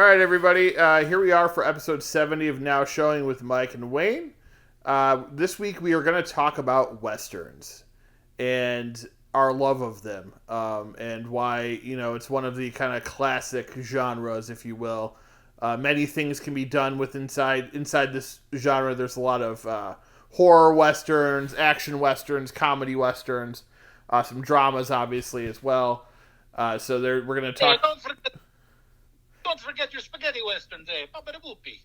All right, everybody. Here we are for episode 70 of Now Showing with Mike and Wayne. This week we are going to talk about Westerns and our love of them, and why, it's one of the kind of classic genres, if you will. Many things can be done with inside this genre. There's a lot of horror Westerns, action Westerns, comedy Westerns, some dramas, obviously, as well. We're going to talk... Don't forget your spaghetti westerns, eh?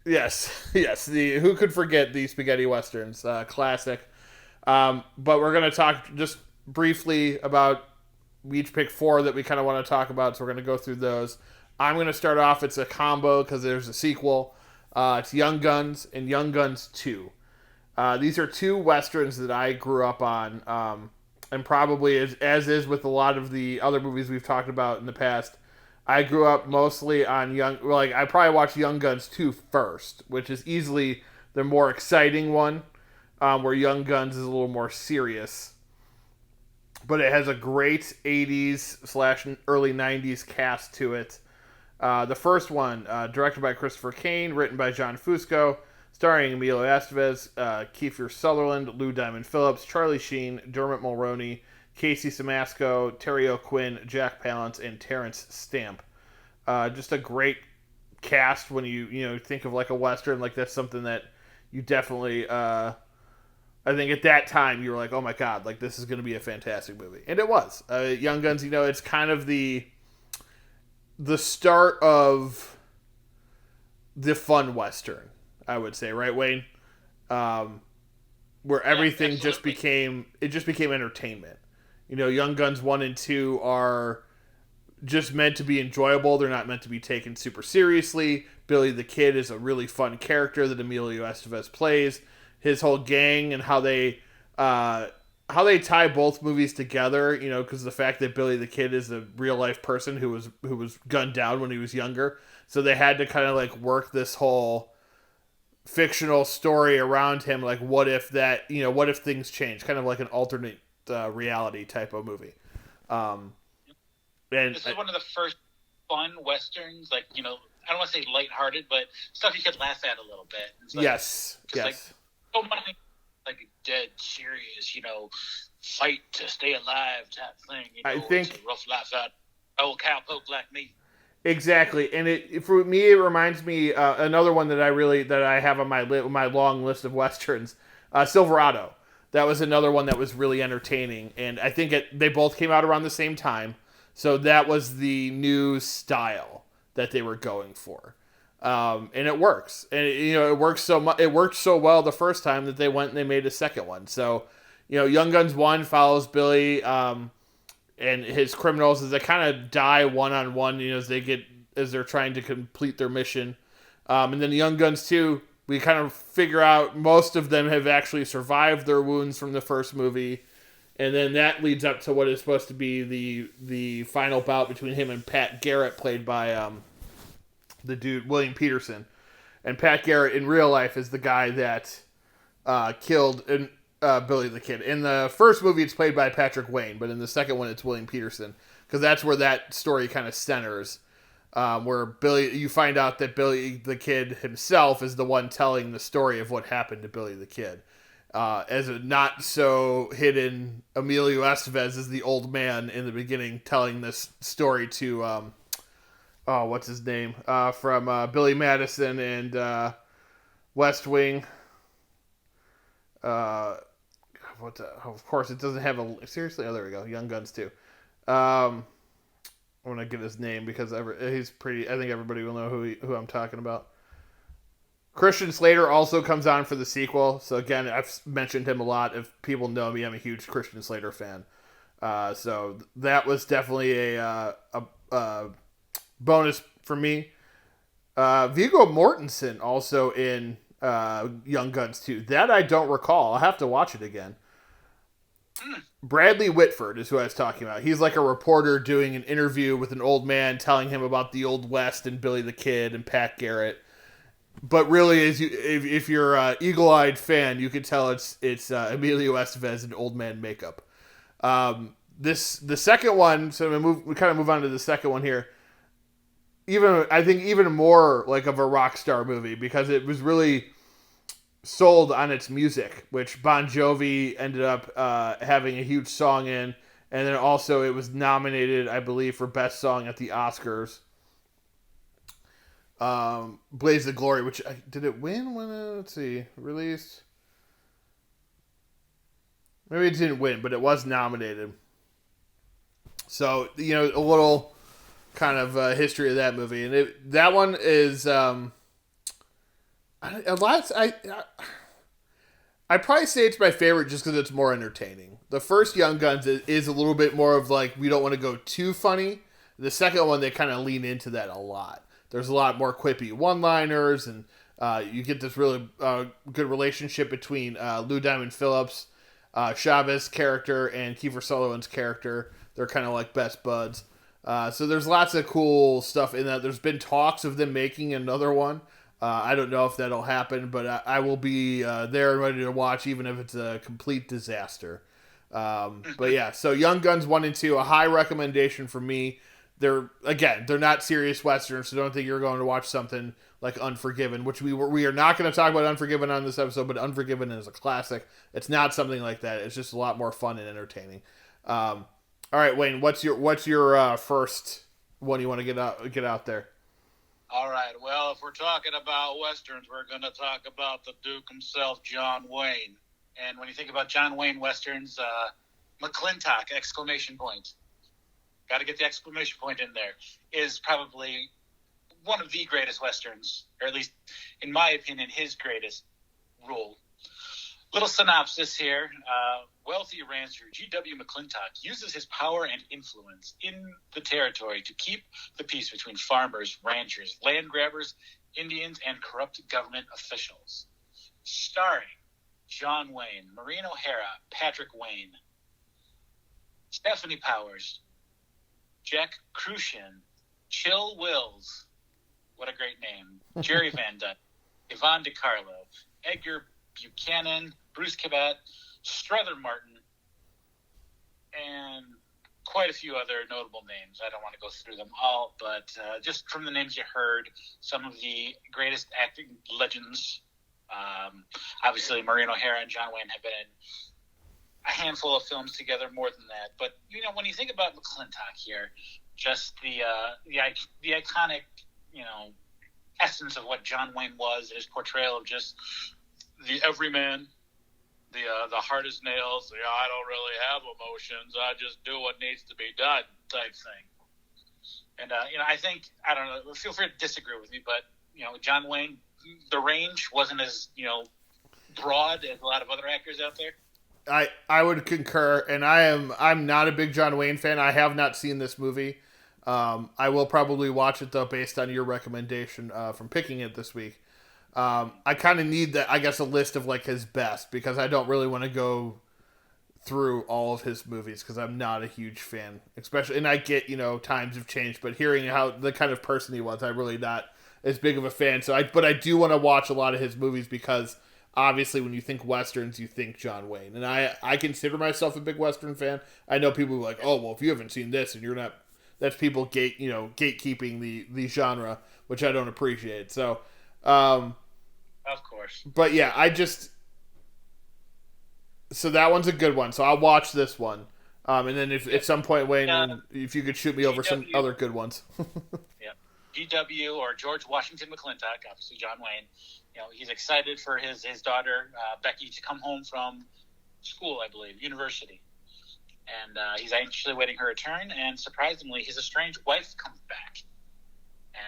Yes. Who could forget the spaghetti westerns? Classic. But we're going to talk just briefly about. We each pick 4 that we kind of want to talk about, so we're going to go through those. I'm going to start off. It's a combo because there's a sequel. It's Young Guns and Young Guns 2. These are 2 westerns that I grew up on, and probably as is with a lot of the other movies we've talked about in the past. I grew up mostly on I probably watched Young Guns 2 first, which is easily the more exciting one, where Young Guns is a little more serious. But it has a great 80s / early 90s cast to it. The first one, directed by Christopher Kane, written by John Fusco, starring Emilio Estevez, Kiefer Sutherland, Lou Diamond Phillips, Charlie Sheen, Dermot Mulroney, Casey Siemaszko, Terry O'Quinn, Jack Palance, and Terrence Stamp. Just a great cast when you think of like a Western. Like, that's something that you definitely, I think at that time you were like, oh my god, like this is going to be a fantastic movie. And it was. Young Guns, it's kind of the start of the fun Western, I would say, right, Wayne? Where everything just became entertainment. Young Guns 1 and 2 are just meant to be enjoyable. They're not meant to be taken super seriously. Billy the Kid is a really fun character that Emilio Estevez plays. His whole gang and how they tie both movies together, because the fact that Billy the Kid is a real life person who was gunned down when he was younger. So they had to kind of like work this whole fictional story around him. Like, what if things change? Kind of like an alternate reality type of movie. And this is one of the first fun westerns, like, I don't want to say lighthearted, but stuff you could laugh at a little bit. It's like, yes. Like, so much like a dead serious, fight to stay alive type thing. I think it's a rough life out old cowpoke like me. Exactly, and for me it reminds me another one that I have on my long list of westerns, Silverado. That was another one that was really entertaining, and I think they both came out around the same time, so that was the new style that they were going for, and it works. And it works so much. It worked so well the first time that they went and they made a second one. So, Young Guns 1 follows Billy and his criminals as they kind of die one-on-one, as they're trying to complete their mission, and then Young Guns 2. We kind of figure out most of them have actually survived their wounds from the first movie. And then that leads up to what is supposed to be the final bout between him and Pat Garrett, played by the dude, William Peterson. And Pat Garrett in real life is the guy that killed Billy the Kid. In the first movie, it's played by Patrick Wayne, but in the second one, it's William Peterson. Because that's where that story kind of centers. Where you find out that Billy the Kid himself is the one telling the story of what happened to Billy the Kid. As a not so hidden Emilio Estevez is the old man in the beginning telling this story to, what's his name? From Billy Madison and West Wing. Of course, it doesn't have a... Seriously? Oh, there we go. Young Guns 2. I want to get his name because he's pretty... I think everybody will know who I'm talking about. Christian Slater also comes on for the sequel. So again, I've mentioned him a lot. If people know me, I'm a huge Christian Slater fan. So that was definitely a bonus for me. Viggo Mortensen also in Young Guns 2. That I don't recall. I'll have to watch it again. Bradley Whitford is who I was talking about. He's like a reporter doing an interview with an old man telling him about the Old West and Billy the Kid and Pat Garrett. But really, if you're an eagle-eyed fan, you can tell it's Emilio Estevez in old man makeup. The second one, so we kind of move on to the second one here. even more like of a rock star movie because it was really sold on its music, which Bon Jovi ended up having a huge song in, and then also it was nominated, I believe, for best song at the Oscars. Blaze of Glory, which did it win when let's see, released? Maybe it didn't win, but it was nominated. So, a little kind of history of that movie, and that one is a lot. I'd probably say it's my favorite just because it's more entertaining. The first Young Guns is a little bit more of like we don't want to go too funny. The second one they kind of lean into that a lot. There's a lot more quippy one-liners, and you get this really good relationship between Lou Diamond Phillips, Chavez character, and Kiefer Sutherland's character. They're kind of like best buds. So there's lots of cool stuff in that. There's been talks of them making another one. I don't know if that'll happen, but I will be there and ready to watch, even if it's a complete disaster. But yeah, so Young Guns 1 and 2, a high recommendation for me. They're not serious westerns, so don't think you're going to watch something like Unforgiven, which we are not going to talk about Unforgiven on this episode, but Unforgiven is a classic. It's not something like that. It's just a lot more fun and entertaining. All right, Wayne, what's your first one you want to get out there? All right. Well, if we're talking about westerns, we're going to talk about the Duke himself, John Wayne. And when you think about John Wayne westerns, McClintock, exclamation point. Got to get the exclamation point in there, is probably one of the greatest westerns, or at least, in my opinion, his greatest role. Little synopsis here. Wealthy rancher G.W. McClintock uses his power and influence in the territory to keep the peace between farmers, ranchers, land grabbers, Indians, and corrupt government officials. Starring John Wayne, Maureen O'Hara, Patrick Wayne, Stephanie Powers, Jack Crucian, Chill Wills, what a great name, Jerry Van Dyke, Yvonne DiCarlo, Edgar Buchanan, Bruce Cabot, Strother Martin, and quite a few other notable names. I don't want to go through them all, but just from the names you heard, some of the greatest acting legends. Obviously, Maureen O'Hara and John Wayne have been in a handful of films together, more than that. But, when you think about McClintock here, just the iconic, essence of what John Wayne was, his portrayal of just the everyman, the hard as nails, I don't really have emotions, I just do what needs to be done type thing. And, I think, I don't know, feel free to disagree with me, but, John Wayne, the range wasn't as, broad as a lot of other actors out there. I would concur, and I'm not a big John Wayne fan. I have not seen this movie. I will probably watch it, though, based on your recommendation from picking it this week. I kind of need that, I guess, a list of like his best, because I don't really want to go through all of his movies because I'm not a huge fan, especially, and I get, times have changed, but hearing how the kind of person he was, I'm really not as big of a fan. But I do want to watch a lot of his movies because obviously when you think westerns, you think John Wayne, and I consider myself a big western fan. I know people are like, oh, well, if you haven't seen this and you're not, that's people gatekeeping the genre, which I don't appreciate. So, of course. But yeah, so that one's a good one. So I'll watch this one. And then if at some point, Wayne, if you could shoot me over some other good ones. Yeah. G.W. or George Washington McClintock, obviously John Wayne. He's excited for his daughter, Becky, to come home from school, I believe, university. And he's anxiously waiting her return. And surprisingly, his estranged wife comes back.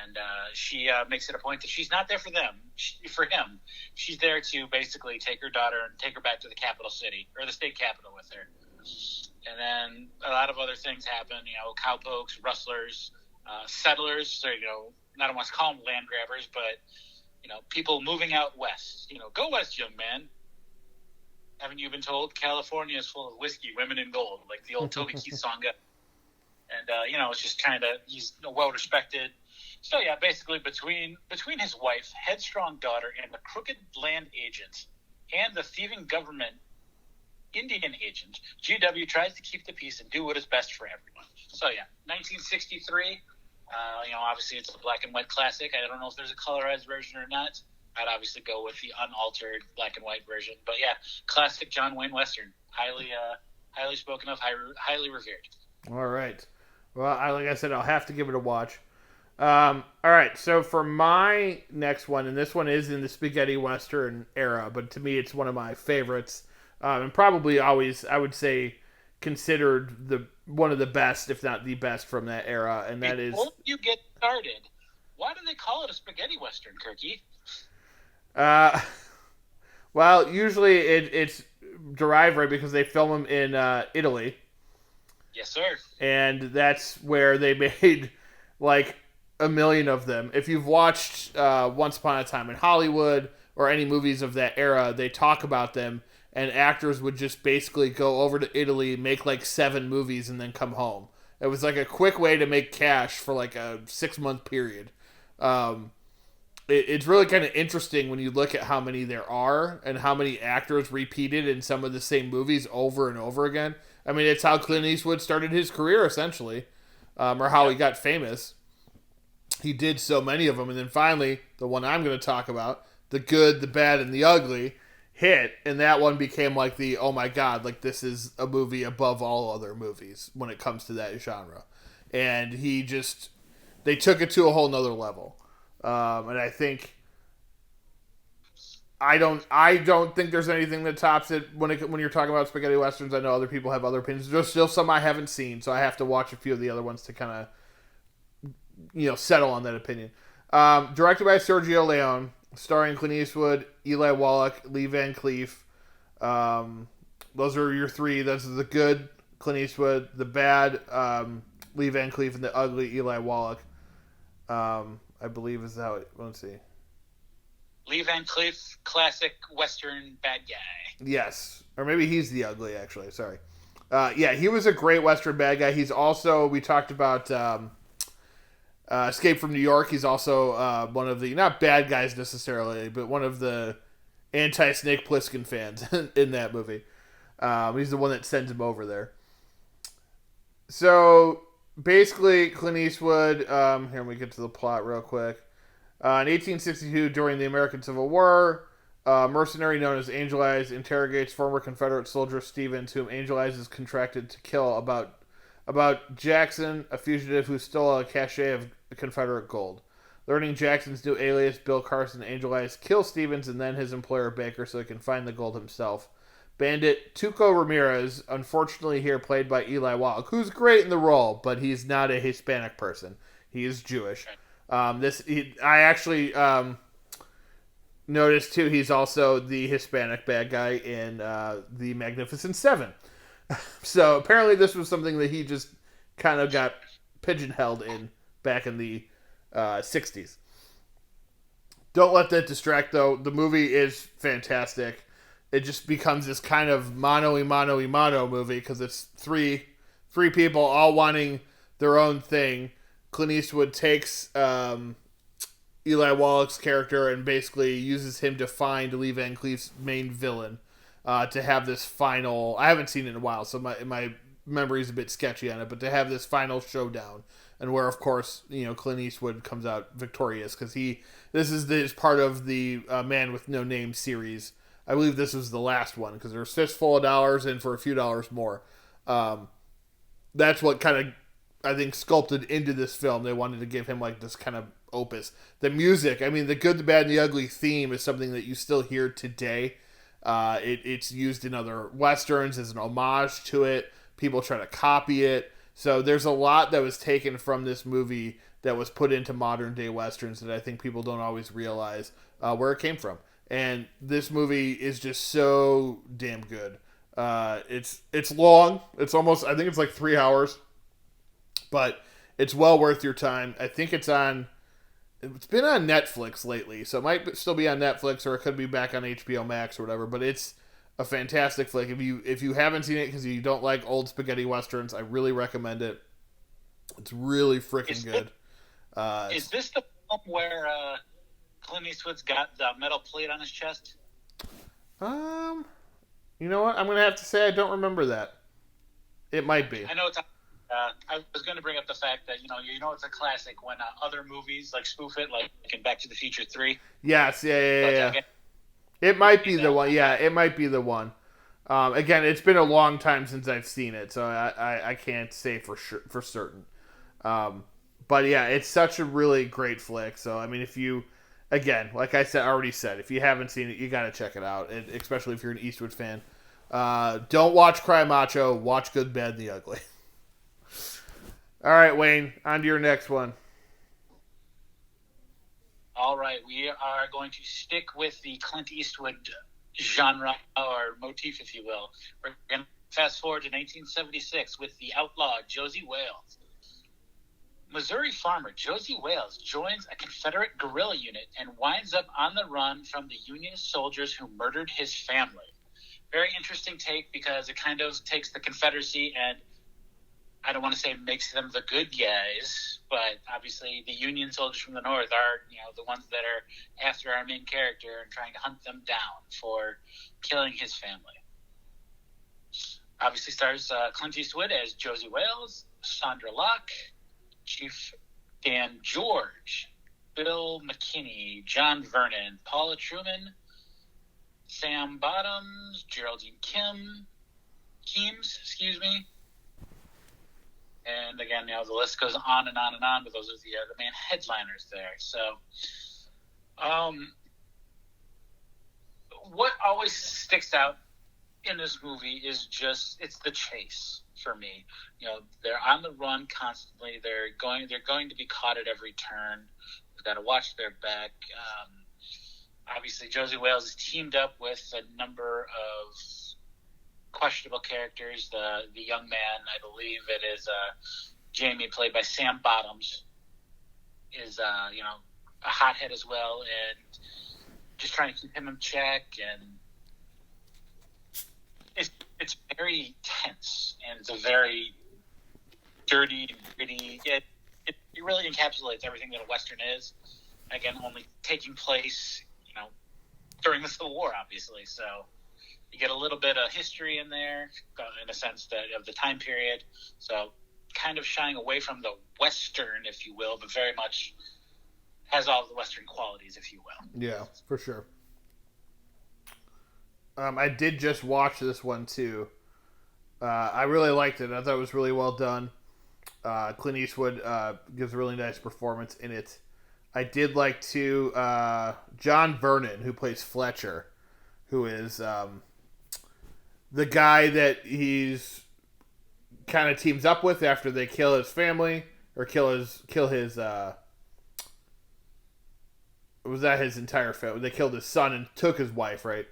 And she makes it a point that she's not there for for him. She's there to basically take her daughter and take her back to the capital city, or the state capital with her. And then a lot of other things happen, cowpokes, rustlers, settlers, so, I don't want to call them land grabbers, but, people moving out west. Go west, young man. Haven't you been told? California is full of whiskey, women, and gold, like the old Toby Keith song. And, it's just kind of, he's well-respected. So, yeah, basically between his wife, headstrong daughter, and the crooked land agent, and the thieving government Indian agent, GW tries to keep the peace and do what is best for everyone. So, yeah, 1963, Obviously it's a black and white classic. I don't know if there's a colorized version or not. I'd obviously go with the unaltered black and white version. But yeah, classic John Wayne Western. Highly spoken of, highly revered. All right. Well, like I said, I'll have to give it a watch. All right. So for my next one, and this one is in the spaghetti western era, but to me, it's one of my favorites, and probably always, I would say, considered one of the best, if not the best, from that era, and that is. Before you get started, why do they call it a spaghetti western, Kirky? Well, usually it's derived right because they film them in Italy. Yes, sir. And that's where they made like a million of them. If you've watched Once Upon a Time in Hollywood or any movies of that era, they talk about them, and actors would just basically go over to Italy, make like 7 movies, and then come home. It was like a quick way to make cash for like a 6-month period. It's really kind of interesting when you look at how many there are and how many actors repeated in some of the same movies over and over again. I mean, it's how Clint Eastwood started his career, essentially, or how he got famous. He did so many of them, and then finally, the one I'm going to talk about, The Good, the Bad, and the Ugly, hit, and that one became like the, oh my god, like this is a movie above all other movies when it comes to that genre. And they took it to a whole nother level. And I think I don't think there's anything that tops it when you're talking about spaghetti westerns. I know other people have other opinions. There's still some I haven't seen, so I have to watch a few of the other ones to kind of settle on that opinion. Directed by Sergio Leone, starring Clint Eastwood, Eli Wallach, Lee Van Cleef. Those are your 3. Those are the good, Clint Eastwood, the bad, Lee Van Cleef, and the ugly, Eli Wallach. I believe is how it. Let's see. Lee Van Cleef, classic Western bad guy. Yes, or maybe he's the ugly. Actually, sorry. Yeah, he was a great Western bad guy. He's also, we talked about Escape from New York. He's also one of the, not bad guys necessarily, but one of the anti-Snake Plissken fans in that movie. He's the one that sends him over there. So basically, Clint Eastwood, here we get to the plot real quick. In 1862, during the American Civil War, a mercenary known as Angel Eyes interrogates former Confederate soldier Stevens, whom Angel Eyes is contracted to kill, about Jackson, a fugitive who stole a cache of Confederate gold. Learning Jackson's new alias, Bill Carson, Angel Eyes kills Stevens and then his employer Baker so he can find the gold himself. Bandit Tuco Ramirez, unfortunately here played by Eli Wallach, who's great in the role, but he's not a Hispanic person. He is Jewish. I actually noticed too, he's also the Hispanic bad guy in The Magnificent Seven. So apparently this was something that he just kind of got pigeonholed in back in the 60s. Don't let that distract, though. The movie is fantastic. It just becomes this kind of mano-y-mano movie because it's three people all wanting their own thing. Clint Eastwood takes Eli Wallach's character and basically uses him to find Lee Van Cleef's main villain to have this final... I haven't seen it in a while, so my memory's a bit sketchy on it, but to have this final showdown, and where, of course, Clint Eastwood comes out victorious because this is part of the Man with No Name series. I believe this was the last one because there's fistful of dollars and for a few dollars more. That's what kind of, I think, sculpted into this film. They wanted to give him like this kind of opus. The music, I mean, the Good, the Bad, and the Ugly theme is something that you still hear today. It's used in other westerns as an homage to it. People try to copy it. So there's a lot that was taken from this movie that was put into modern day westerns that I think people don't always realize where it came from. And this movie is just so damn good. It's long. It's almost, I think it's like 3 hours, but it's well worth your time. I think it's been on Netflix lately, so it might still be on Netflix, or it could be back on HBO Max or whatever, but it's a fantastic flick. If you haven't seen it because you don't like old spaghetti westerns, I really recommend it. It's really freaking good. Is this the film where Clint Eastwood's got the metal plate on his chest? You know what? I'm gonna have to say I don't remember that. It might be. I know it's I was going to bring up the fact that it's a classic when other movies like spoof it, like in Back to the Future 3. Yes, yeah. But, again, It might be the one. Yeah, it might be the one. Again, it's been a long time since I've seen it, so I can't say for certain. But yeah, it's such a really great flick. So I mean, if you, again, like I already said, if you haven't seen it, you got to check it out. Especially if you're an Eastwood fan. Don't watch Cry Macho. Watch Good, Bad, and the Ugly. All right, Wayne, on to your next one. All right, we are going to stick with the Clint Eastwood genre or motif, if you will. We're going to fast forward to 1976 with the outlaw Josie Wales. Missouri farmer Josie Wales joins a Confederate guerrilla unit and winds up on the run from the Union soldiers who murdered his family. Very interesting take because it kind of takes the Confederacy and, I don't want to say makes them the good guys, but obviously the Union soldiers from the North are, the ones that are after our main character and trying to hunt them down for killing his family. Obviously stars Clint Eastwood as Josie Wales, Sandra Locke, Chief Dan George, Bill McKinney, John Vernon, Paula Truman, Sam Bottoms, Geraldine Keams, and again, the list goes on and on and on, but those are the main headliners there. So, what always sticks out in this movie is just it's the chase for me. They're on the run constantly. They're going to be caught at every turn. They've got to watch their back. Obviously, Josie Wales is teamed up with a number of questionable characters. The young man, I believe it is Jamie, played by Sam Bottoms, is a hothead as well, and just trying to keep him in check. And it's very tense, and it's a very dirty and gritty. It really encapsulates everything that a Western is. Again, only taking place, during the Civil War, obviously. So you get a little bit of history in there, in a sense that of the time period. So kind of shying away from the Western, if you will, but very much has all the Western qualities, if you will. Yeah, for sure. I did just watch this one too. I really liked it. I thought it was really well done. Clint Eastwood gives a really nice performance in it. I did like to John Vernon, who plays Fletcher, who is the guy that he's kind of teams up with after they kill his family or kill his was that his entire family? They killed his son and took his wife, right?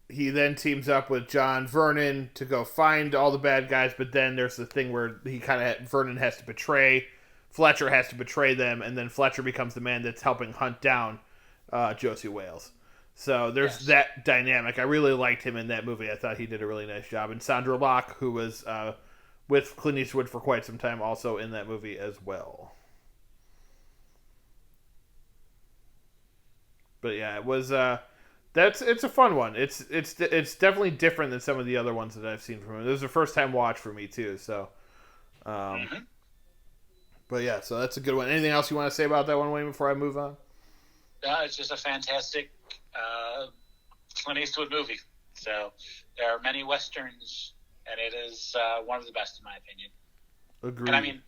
He then teams up with John Vernon to go find all the bad guys, but then there's the thing where Vernon has to betray Fletcher, has to betray them, and then Fletcher becomes the man that's helping hunt down Josie Wales. So there's that dynamic. I really liked him in that movie. I thought he did a really nice job. And Sandra Locke, who was with Clint Eastwood for quite some time, also in that movie as well. But yeah, it was it's a fun one. It's definitely different than some of the other ones that I've seen from him. This is a first time watch for me too. So, But yeah, so that's a good one. Anything else you want to say about that one, Wayne, before I move on? It's just a fantastic Clint Eastwood movie. So there are many Westerns, and it is one of the best in my opinion. Agreed. And I mean,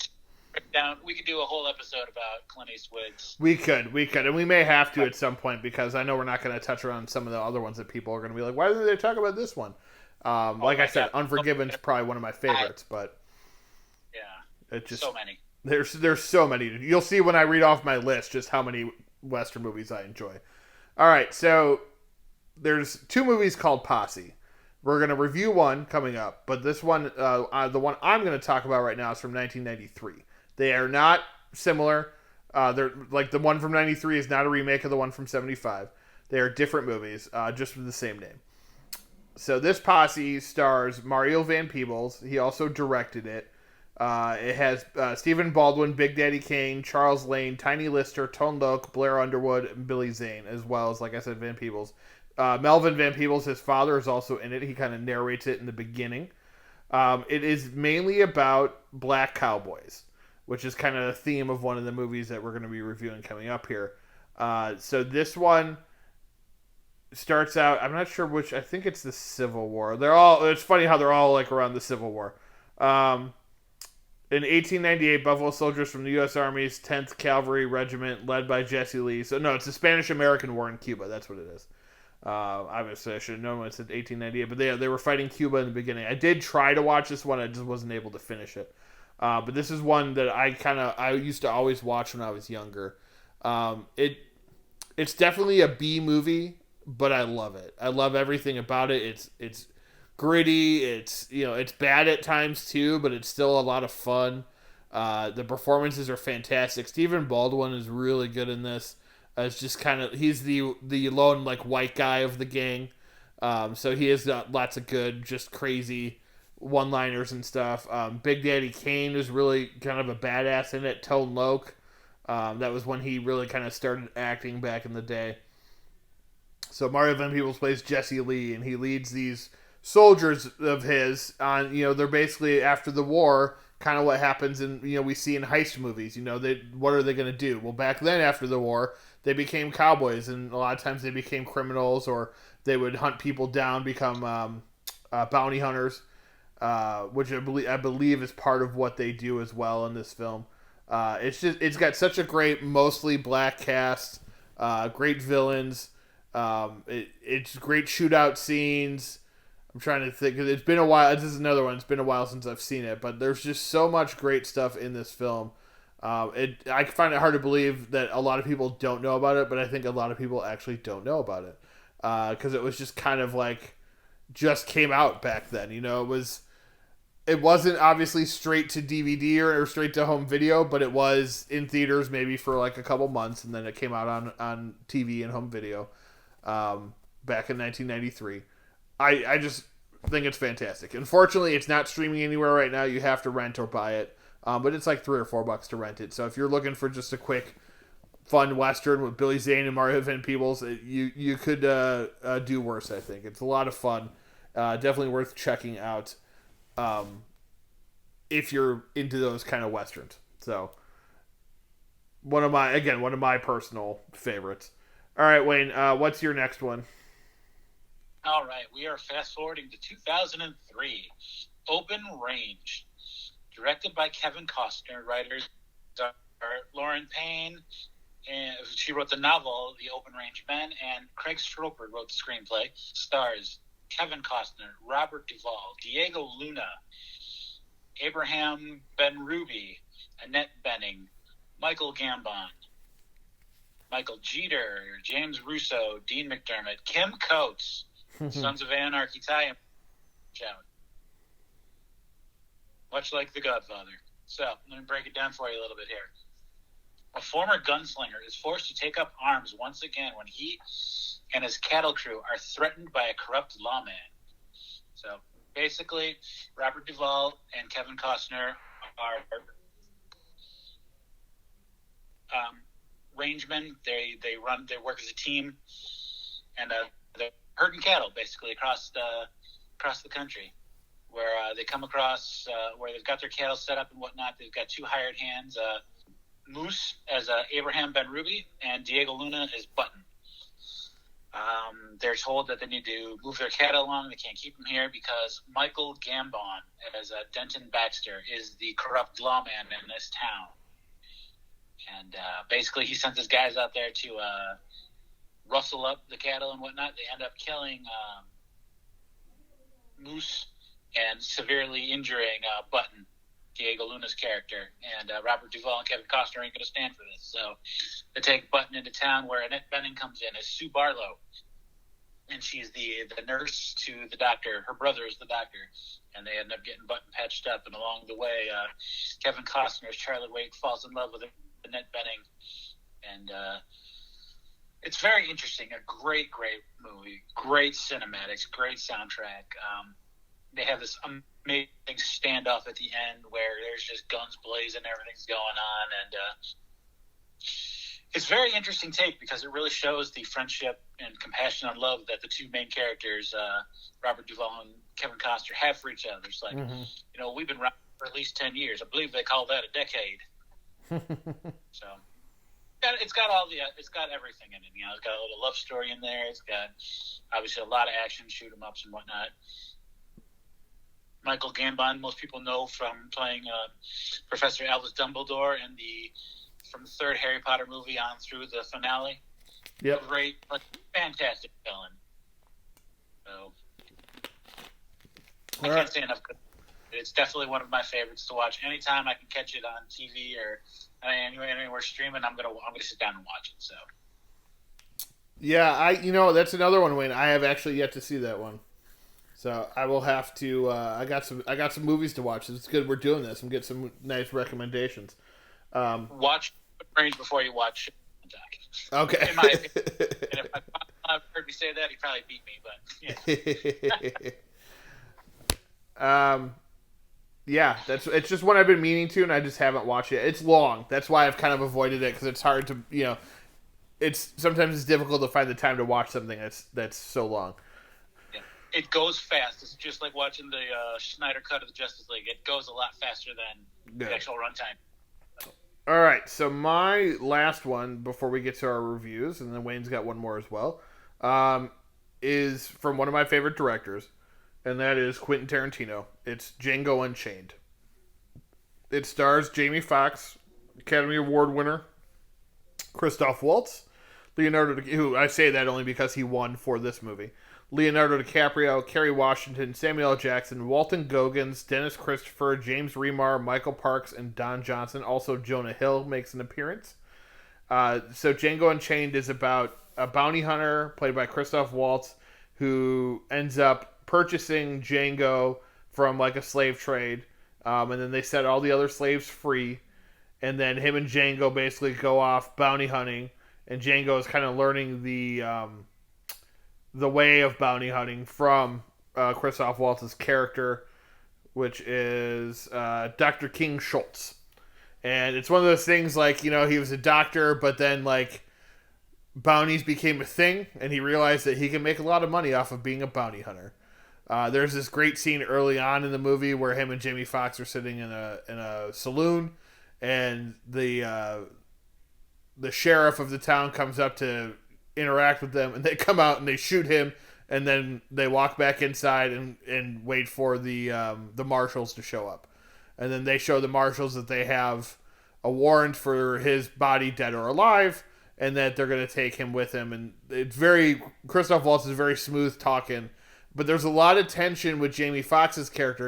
we could do a whole episode about Clint Eastwood's. We could, and we may have to at some point because I know we're not going to touch on some of the other ones that people are going to be like, why didn't they talk about this one? Like I said, Unforgiven's probably one of my favorites, but yeah, it just so many. There's so many. You'll see when I read off my list just how many Western movies I enjoy. All right, so there's two movies called Posse. We're going to review one coming up, but this one, the one I'm going to talk about right now is from 1993. They are not similar. They're like the one from 93 is not a remake of the one from 75. They are different movies, just with the same name. So this Posse stars Mario Van Peebles. He also directed it. It has Stephen Baldwin, Big Daddy Kane, Charles Lane, Tiny Lister, Tone Loc, Blair Underwood, and Billy Zane, as well as, like I said, Van Peebles. Melvin Van Peebles, his father, is also in it. He kind of narrates it in the beginning. It is mainly about black cowboys, which is kind of the theme of one of the movies that we're going to be reviewing coming up here. So this one starts out. I'm not sure which. I think it's the Civil War. They're all. It's funny how they're all like around the Civil War. In 1898, Buffalo soldiers from the U.S. Army's 10th Cavalry Regiment, led by Jesse Lee. So no, it's the Spanish-American War in Cuba. That's what it is. Obviously, I should have known when it said 1898, but they were fighting Cuba in the beginning. I did try to watch this one. I just wasn't able to finish it. But this is one that I used to always watch when I was younger. It's definitely a B movie, but I love it. I love everything about it. It's gritty. It's bad at times too, but it's still a lot of fun. The performances are fantastic. Stephen Baldwin is really good in this. It's just he's the lone like white guy of the gang. So he has lots of good, just crazy one-liners and stuff. Big Daddy Kane is really kind of a badass in it. Tone Loc, that was when he really kind of started acting back in the day. So Mario Van Peebles plays Jesse Lee, and he leads these soldiers of his on. They're basically after the war. Kind of what happens in we see in heist movies. What are they going to do? Well, back then after the war, they became cowboys, and a lot of times they became criminals, or they would hunt people down, become bounty hunters, which I believe is part of what they do as well in this film. It's got such a great, mostly black cast, great villains. It's great shootout scenes. I'm trying to think. It's been a while. This is another one. It's been a while since I've seen it, but there's just so much great stuff in this film. I find it hard to believe that a lot of people don't know about it, but I think a lot of people actually don't know about it because it was just kind of like just came out back then. It wasn't obviously straight to DVD or straight to home video, but it was in theaters maybe for like a couple months, and then it came out on TV and home video back in 1993. I just think it's fantastic. Unfortunately, it's not streaming anywhere right now. You have to rent or buy it. But it's like $3 or $4 to rent it. So if you're looking for just a quick, fun Western with Billy Zane and Mario Van Peebles, you could do worse, I think. It's a lot of fun. Definitely worth checking out if you're into those kind of Westerns. So one of my personal favorites. All right, Wayne, what's your next one? All right, we are fast forwarding to 2003. Open Range. Directed by Kevin Costner, writers are Lauren Payne, and she wrote the novel The Open Range Men, and Craig Stropper wrote the screenplay. Stars Kevin Costner, Robert Duvall, Diego Luna, Abraham Benrubi, Annette Bening, Michael Gambon, Michael Jeter, James Russo, Dean McDermott, Kim Coates, Sons of Anarchy tie-in. Much like The Godfather. So, let me break it down for you a little bit here. A former gunslinger is forced to take up arms once again when he and his cattle crew are threatened by a corrupt lawman. So, basically, Robert Duvall and Kevin Costner are rangemen. They work as a team, and they're herding cattle basically across the country. Where they come across where they've got their cattle set up and whatnot. They've got two hired hands, Moose as Abraham Benrubi and Diego Luna as Button. They're told that they need to move their cattle along. They can't keep them here because Michael Gambon as Denton Baxter is the corrupt lawman in this town. And basically he sent his guys out there to rustle up the cattle and whatnot. They end up killing Moose and severely injuring Button, Diego Luna's character. And Robert Duvall and Kevin Costner ain't going to stand for this. So they take Button into town where Annette Bening comes in as Sue Barlow. And she's the nurse to the doctor. Her brother is the doctor. And they end up getting Button patched up. And along the way, Kevin Costner's Charlie Wake falls in love with Annette Bening. And it's very interesting. A great, great movie. Great cinematics. Great soundtrack. They have this amazing standoff at the end where there's just guns blazing, everything's going on, and it's a very interesting take because it really shows the friendship and compassion and love that the two main characters, Robert Duvall and Kevin Costner have for each other. It's like, we've been riding for at least 10 years. I believe they call that a decade. So it's got everything in it. It's got a little love story in there. It's got obviously a lot of action, shoot 'em ups and whatnot. Michael Gambon, most people know from playing Professor Albus Dumbledore from the third Harry Potter movie on through the finale. Yep. Great, but fantastic villain. So I can't say enough good. It's definitely one of my favorites to watch. Anytime I can catch it on TV or anywhere streaming, I'm gonna sit down and watch it. So. Yeah, that's another one, Wayne. I have actually yet to see that one. So I will have to. I got some movies to watch. It's good we're doing this and get some nice recommendations. Watch Range before you watch. Okay. In my opinion, and if I've heard me say that, he probably beat me. But yeah. Yeah, it's just one I've been meaning to, and I just haven't watched it. It's long. That's why I've kind of avoided it because it's hard to sometimes it's difficult to find the time to watch something that's so long. It goes fast. It's just like watching the Snyder cut of the Justice League. It goes a lot faster than the actual runtime. All right, so my last one before we get to our reviews, and then Wayne's got one more as well, is from one of my favorite directors, and that is Quentin Tarantino. It's Django Unchained. It stars Jamie Foxx, Academy Award winner, Christoph Waltz, who I say that only because he won for this movie, Leonardo DiCaprio, Kerry Washington, Samuel L. Jackson, Walton Goggins, Dennis Christopher, James Remar, Michael Parks, and Don Johnson. Also, Jonah Hill makes an appearance. So Django Unchained is about a bounty hunter played by Christoph Waltz who ends up purchasing Django from like a slave trade, and then they set all the other slaves free, and then him and Django basically go off bounty hunting, and Django is kind of learning the way of bounty hunting from Christoph Waltz's character, which is Dr. King Schultz. And it's one of those things like, he was a doctor, but then like bounties became a thing, and he realized that he can make a lot of money off of being a bounty hunter. There's this great scene early on in the movie where him and Jamie Foxx are sitting in a saloon, and the sheriff of the town comes up to interact with them, and they come out and they shoot him, and then they walk back inside and wait for the marshals to show up, and then they show the marshals that they have a warrant for his body, dead or alive, and that they're going to take him with him. And it's Christoph Waltz is very smooth talking, but there's a lot of tension with Jamie Foxx's character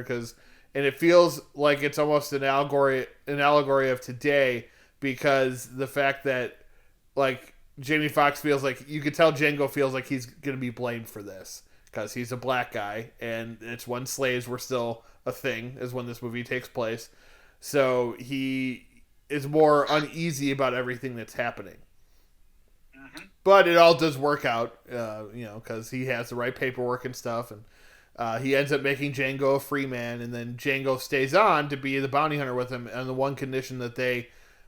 and it feels like it's almost an allegory of today, because the fact that like Jamie Foxx feels like, you could tell Django feels like he's going to be blamed for this because he's a black guy, and it's when slaves were still a thing is when this movie takes place. So he is more uneasy about everything that's happening. Mm-hmm. But it all does work out, because he has the right paperwork and stuff, and he ends up making Django a free man, and then Django stays on to be the bounty hunter with him on the one condition that they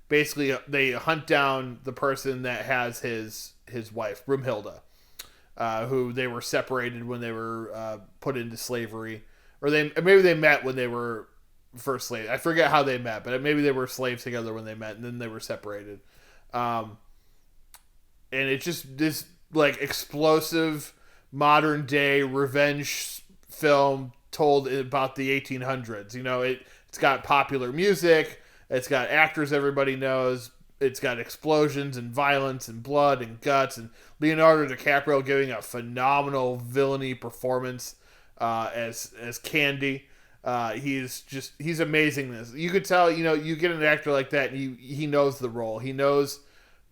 hunt down the person that has his wife, Brumhilde, who they were separated when they were put into slavery, or maybe they met when they were first slaves. I forget how they met, but maybe they were slaves together when they met, and then they were separated. And it's just this like explosive modern day revenge film told about the 1800s. It's got popular music. It's got actors everybody knows. It's got explosions and violence and blood and guts, and Leonardo DiCaprio giving a phenomenal villainy performance as Candy. He's amazing in this. You could tell, you get an actor like that, and he knows the role. He knows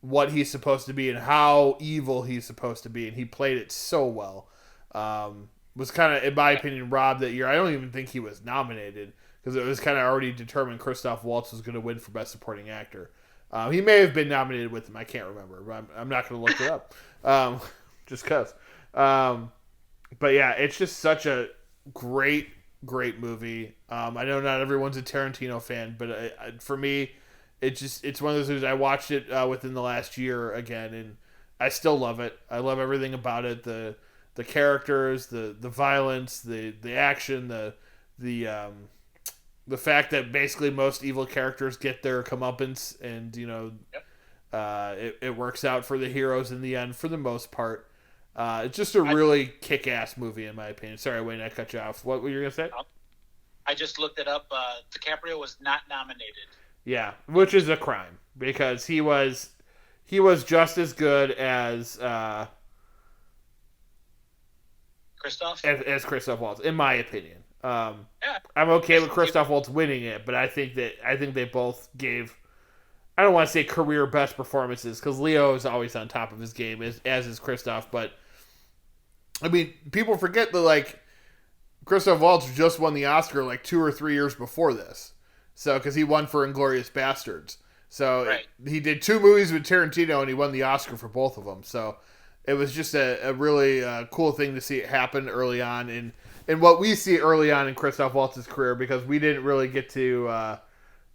what he's supposed to be and how evil he's supposed to be, and he played it so well. Was kind of, in my opinion, robbed that year. I don't even think he was nominated, because it was kind of already determined Christoph Waltz was going to win for Best Supporting Actor. He may have been nominated with him. I can't remember, but I'm not going to look it up. Just because. But yeah, it's just such a great movie. I know not everyone's a Tarantino fan, but for me, it's one of those things. I watched it within the last year again, and I still love it. I love everything about it. the characters, the violence, the action, the fact that basically most evil characters get their comeuppance, and it works out for the heroes in the end for the most part. It's just a really kick-ass movie in my opinion. Sorry, Wayne, I cut you off. What were you gonna say? I just looked it up. DiCaprio was not nominated. Yeah, which is a crime because he was just as good as Christoph Waltz, in my opinion. I'm okay with Christoph Waltz winning it, but I think they both gave, I don't want to say career best performances because Leo is always on top of his game as is Christoph, but I mean people forget that Christoph Waltz just won the Oscar 2 or 3 years before this, so because he won for Inglourious Bastards, so right. He did 2 movies with Tarantino and he won the Oscar for both of them, so it was just a really cool thing to see it happen early on in what we see early on in Christoph Waltz's career, because we didn't really get to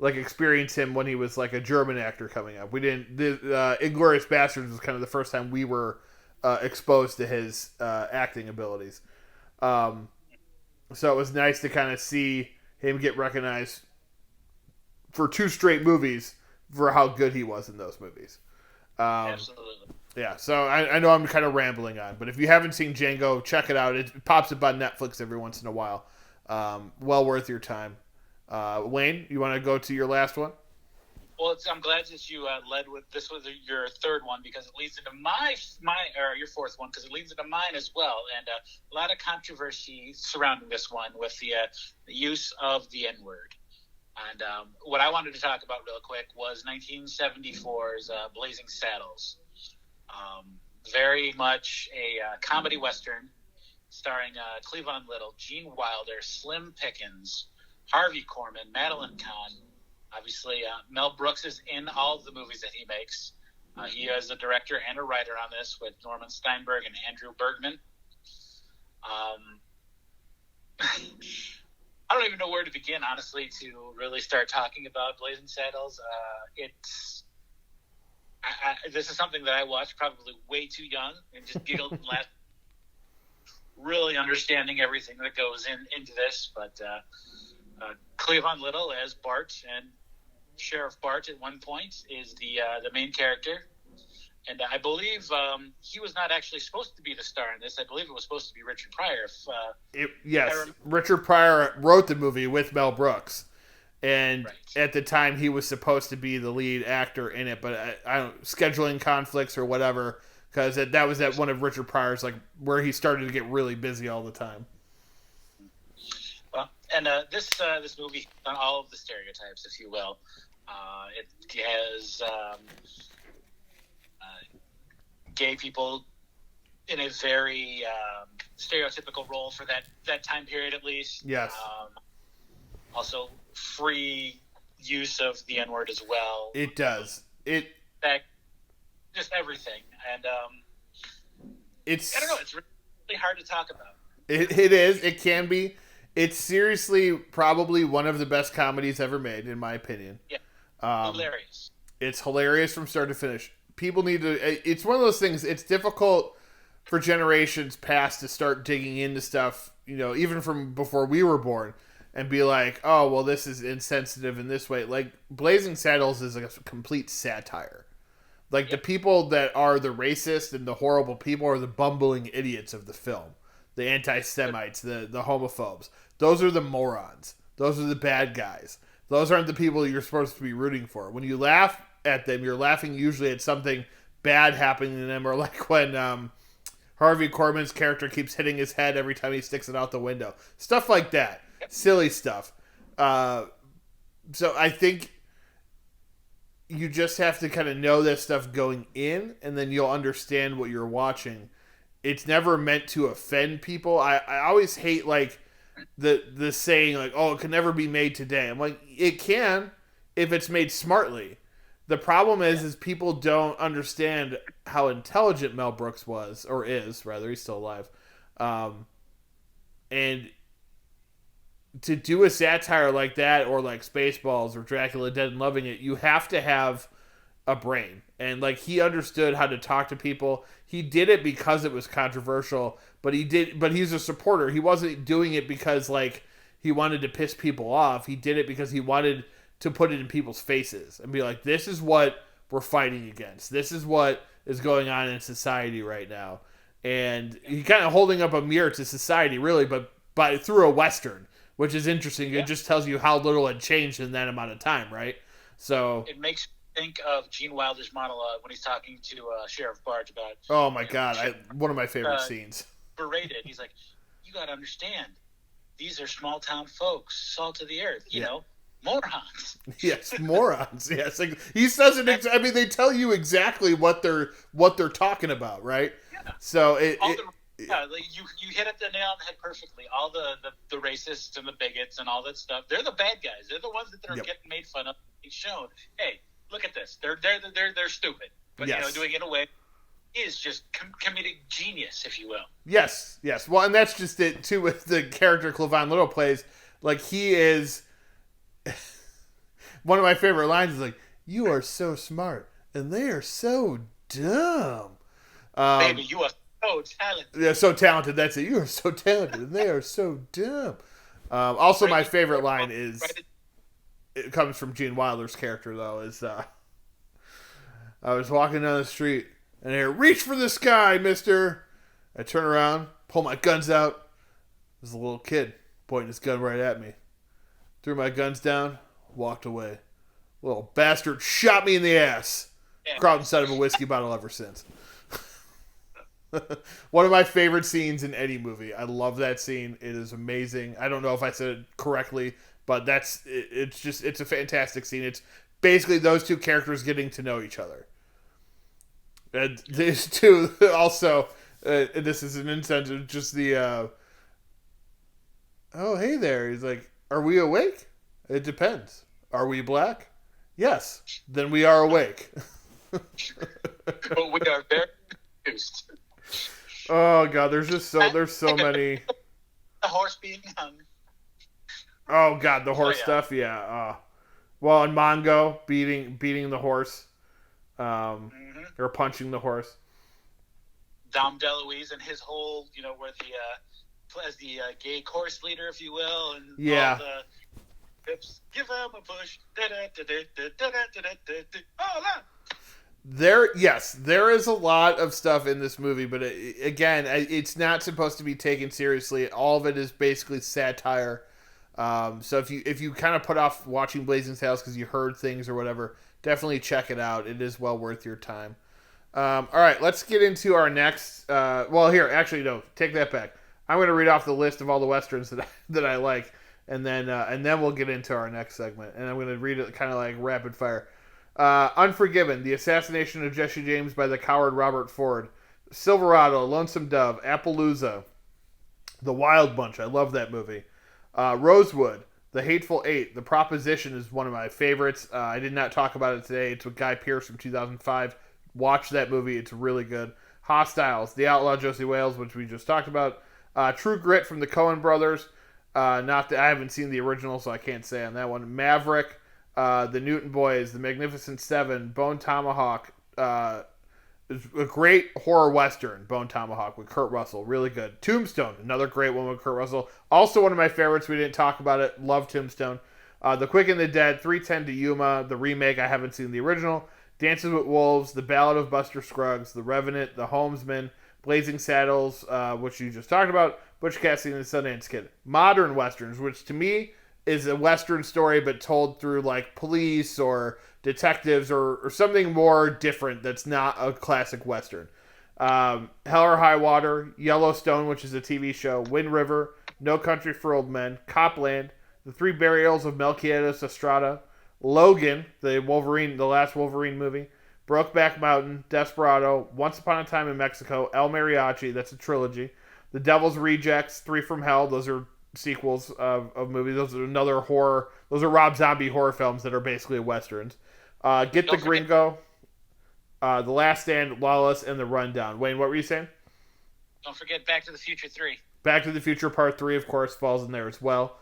experience him when he was a German actor coming up. We didn't. Inglourious Bastards was kind of the first time we were exposed to his acting abilities. So it was nice to kind of see him get recognized for 2 straight movies for how good he was in those movies. Absolutely. Yeah, so I know I'm kind of rambling on, but if you haven't seen Django, check it out. It pops up on Netflix every once in a while. Well worth your time. Wayne, you want to go to your last one? Well, I'm glad that you led with this was your third one, because it leads into your fourth one, because it leads into mine as well, and a lot of controversy surrounding this one with the use of the N-word. And what I wanted to talk about real quick was 1974's Blazing Saddles. Very much a comedy western starring Cleavon Little, Gene Wilder, Slim Pickens, Harvey Korman, Madeline Kahn. Obviously, Mel Brooks is in all of the movies that he makes. He is a director and a writer on this with Norman Steinberg and Andrew Bergman. I don't even know where to begin, honestly, to really start talking about Blazing Saddles. This is something that I watched probably way too young and just giggled and laughed, really understanding everything that goes into this. But Cleavon Little as Bart, and Sheriff Bart at one point, is the main character. And I believe he was not actually supposed to be the star in this. I believe it was supposed to be Richard Pryor. Yes, Richard Pryor wrote the movie with Mel Brooks. And At the time, he was supposed to be the lead actor in it, but I don't scheduling conflicts or whatever, because that was at one of Richard Pryor's where he started to get really busy all the time. Well, and this movie on all of the stereotypes, if you will. It has gay people in a very stereotypical role for that time period, at least. Yes. Also, free use of the N-word as well. It does. Just everything. And it's, I don't know, it's really hard to talk about. It is. It can be. It's seriously probably one of the best comedies ever made, in my opinion. Yeah. Hilarious. It's hilarious from start to finish. People need to... It's one of those things, it's difficult for generations past to start digging into stuff, even from before we were born, and be like, oh, well, this is insensitive in this way. Blazing Saddles is a complete satire. The people that are the racist and the horrible people are the bumbling idiots of the film. The anti-Semites, the homophobes. Those are the morons. Those are the bad guys. Those aren't the people you're supposed to be rooting for. When you laugh at them, you're laughing usually at something bad happening to them, or when Harvey Korman's character keeps hitting his head every time he sticks it out the window. Stuff like that. Silly stuff. So I think you just have to kind of know that stuff going in, and then you'll understand what you're watching. It's never meant to offend people. I always hate the saying oh, it can never be made today. I'm it can if it's made smartly. The problem is people don't understand how intelligent Mel Brooks was, or is, rather. He's still alive. And to do a satire like that, or like Spaceballs or Dracula Dead and Loving It, you have to have a brain, and like he understood how to talk to people. He did it because it was controversial, but he's a supporter. He wasn't doing it because like he wanted to piss people off. He did it because he wanted to put it in people's faces and be like, this is what we're fighting against. This is what is going on in society right now. And he kind of holding up a mirror to society, really, but through a Western, which is interesting. Yeah. It just tells you how little had changed in that amount of time, right? So it makes me think of Gene Wilder's monologue when he's talking to Sheriff Barge about. Oh my God! One of my favorite scenes. Berated. He's like, "You got to understand, these are small town folks, salt of the earth. You know, morons." Yes, morons. Yes, like, he says it. I mean, they tell you exactly what they're talking about, right? Yeah. So like you hit it the nail on the head perfectly. All the racists and the bigots and all that stuff. They're the bad guys. They're the ones that are getting made fun of. Being shown, hey, look at this. They're stupid. But doing it in a way is just comedic genius, if you will. Yes. Well, and that's just it too with the character Cleavon Little plays. Like he is. One of my favorite lines is like, "You are so smart, and they are so dumb." Baby, you are so talented. Yeah, so talented. That's it. You are so talented, and they are so dumb. Also, my favorite line is. It comes from Gene Wilder's character, though, is I was walking down the street, and I hear, "Reach for the sky, mister!" I turn around, pull my guns out. There's a little kid pointing his gun right at me. Threw my guns down, walked away. Little bastard shot me in the ass. Crawled inside of a whiskey bottle ever since. One of my favorite scenes in any movie. I love that scene. It is amazing. I don't know if I said it correctly, but it's a fantastic scene. It's basically those two characters getting to know each other. And these two also, and this is an incentive, just the, oh, hey there. He's like, "Are we awake? It depends. Are we black? Yes. Then we are awake." But we are very confused. Oh God, there's so many. The horse being hung. Oh God, the horse stuff, yeah. Well, and Mongo beating the horse, or punching the horse. Dom DeLuise and his whole, where as the gay chorus leader, if you will, and all the pips, give him a push. There is a lot of stuff in this movie, but it's not supposed to be taken seriously. All of it is basically satire. So if you kind of put off watching Blazing Saddles because you heard things or whatever, definitely check it out. It is well worth your time. All right, let's get into our next. Here, actually, no, take that back. I'm going to read off the list of all the westerns that I like, and then we'll get into our next segment. And I'm going to read it kind of like rapid fire. Unforgiven, The Assassination of Jesse James by the Coward Robert Ford, Silverado, Lonesome Dove, Appaloosa, The Wild Bunch. I love that movie. Rosewood, The Hateful Eight, The Proposition is one of my favorites. I did not talk about it today. It's with Guy Pearce from 2005. Watch that movie. It's really good. Hostiles, The Outlaw Josie Wales, which we just talked about. True Grit from the Coen Brothers. I haven't seen the original, so I can't say on that one. Maverick, The Newton Boys, The Magnificent Seven, Bone Tomahawk. It's a great horror western, Bone Tomahawk, with Kurt Russell. Really good. Tombstone, another great one with Kurt Russell. Also one of my favorites. We didn't talk about it. Love Tombstone. The Quick and the Dead, 3:10 to Yuma, the remake. I haven't seen the original. Dances with Wolves, The Ballad of Buster Scruggs, The Revenant, The Homesman, Blazing Saddles, which you just talked about, Butch Cassidy and the Sundance Kid. Modern westerns, which to me is a western story but told through like police or detectives or something more different that's not a classic western. Hell or High Water, Yellowstone, which is a TV show, Wind River, No Country for Old Men, Copland, The Three Burials of Melquiades Estrada, Logan, the last Wolverine movie, Brokeback Mountain, Desperado, Once Upon a Time in Mexico, El Mariachi, that's a trilogy, The Devil's Rejects, Three from Hell, those are sequels of movies. Those are another horror. Those are Rob Zombie horror films that are basically westerns. Get the Gringo, The Last Stand, Lawless, and The Rundown. Wayne, what were you saying? Don't forget Back to the Future 3. Back to the Future Part 3, of course, falls in there as well.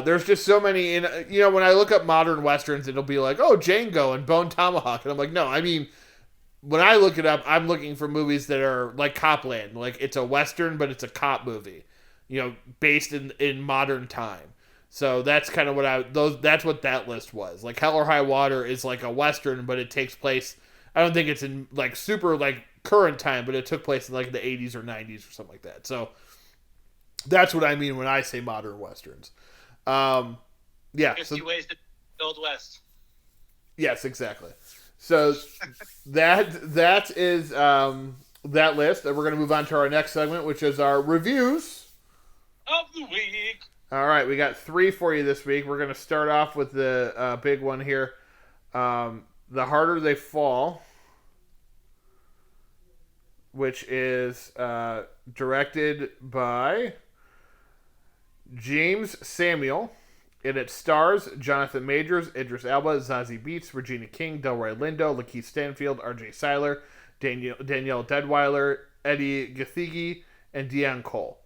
There's just so many. When I look up modern westerns, it'll be like, oh, Django and Bone Tomahawk, and I'm like, no, I mean, when I look it up, I'm looking for movies that are like Copland, like it's a western, but it's a cop movie, based in modern time. So that's kind of that's what that list was. Like Hell or High Water is like a western, but it takes place. I don't think it's in like super like current time, but it took place in like the 80s or 90s or something like that. So that's what I mean when I say modern westerns. Yeah. 50 ways to build West. Yes, exactly. So that is that list, and we're going to move on to our next segment, which is our reviews of the week. All right, we got 3 for you this week. We're going to start off with the big one here, The Harder They Fall, which is directed by James Samuel. And it stars Jonathan Majors, Idris Elba, Zazie Beetz, Regina King, Delroy Lindo, Lakeith Stanfield, R.J. Seiler, Danielle Deadweiler, Eddie Gathegi, and Deon Cole.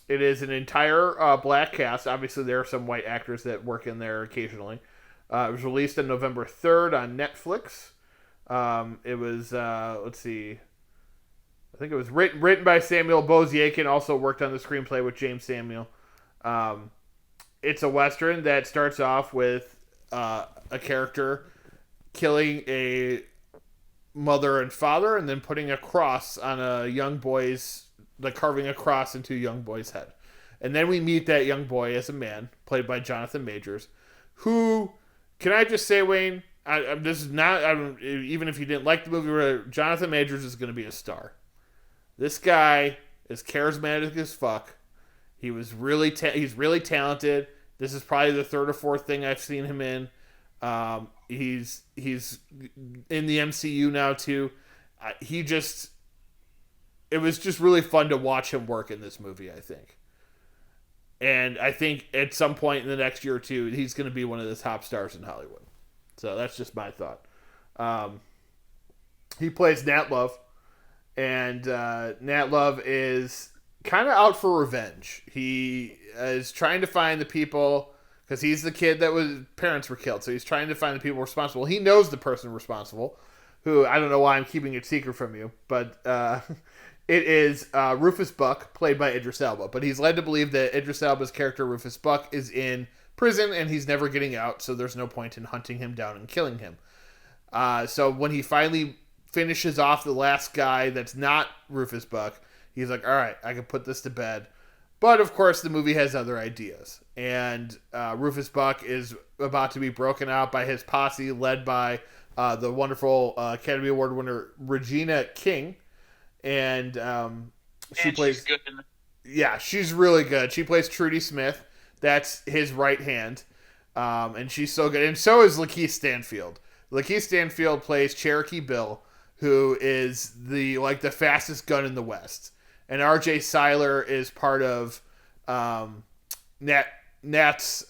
It is an entire black cast. Obviously, there are some white actors that work in there occasionally. It was released on November 3rd on Netflix. It was, let's see, I think it was written by Samuel Boziakin, also worked on the screenplay with James Samuel. It's a Western that starts off with a character killing a mother and father and then putting a cross on a young boy's, like carving a cross into a young boy's head. And then we meet that young boy as a man, played by Jonathan Majors, who, can I just say, Wayne, this is not, even if you didn't like the movie, Jonathan Majors is going to be a star. This guy is charismatic as fuck. He's really talented. This is probably the 3rd or 4th thing I've seen him in. He's in the MCU now too. It was just really fun to watch him work in this movie, I think. And I think at some point in the next year or two, he's going to be one of the top stars in Hollywood. So that's just my thought. He plays Nat Love, and Nat Love is kind of out for revenge. He is trying to find the people, because he's the kid that was parents were killed, so he's trying to find the people responsible. He knows the person responsible, who, I don't know why I'm keeping it secret from you, but it is Rufus Buck, played by Idris Elba. But he's led to believe that Idris Elba's character, Rufus Buck, is in prison and he's never getting out, so there's no point in hunting him down and killing him. So when he finally finishes off the last guy that's not Rufus Buck, he's like, all right, I can put this to bed. But, of course, the movie has other ideas. And Rufus Buck is about to be broken out by his posse, led by the wonderful Academy Award winner Regina King. And she plays... She's good. Yeah, she's really good. She plays Trudy Smith. That's his right hand. And she's so good. And so is Lakeith Stanfield. Lakeith Stanfield plays Cherokee Bill, who is the fastest gun in the West. And R.J. Seiler is part of Nat's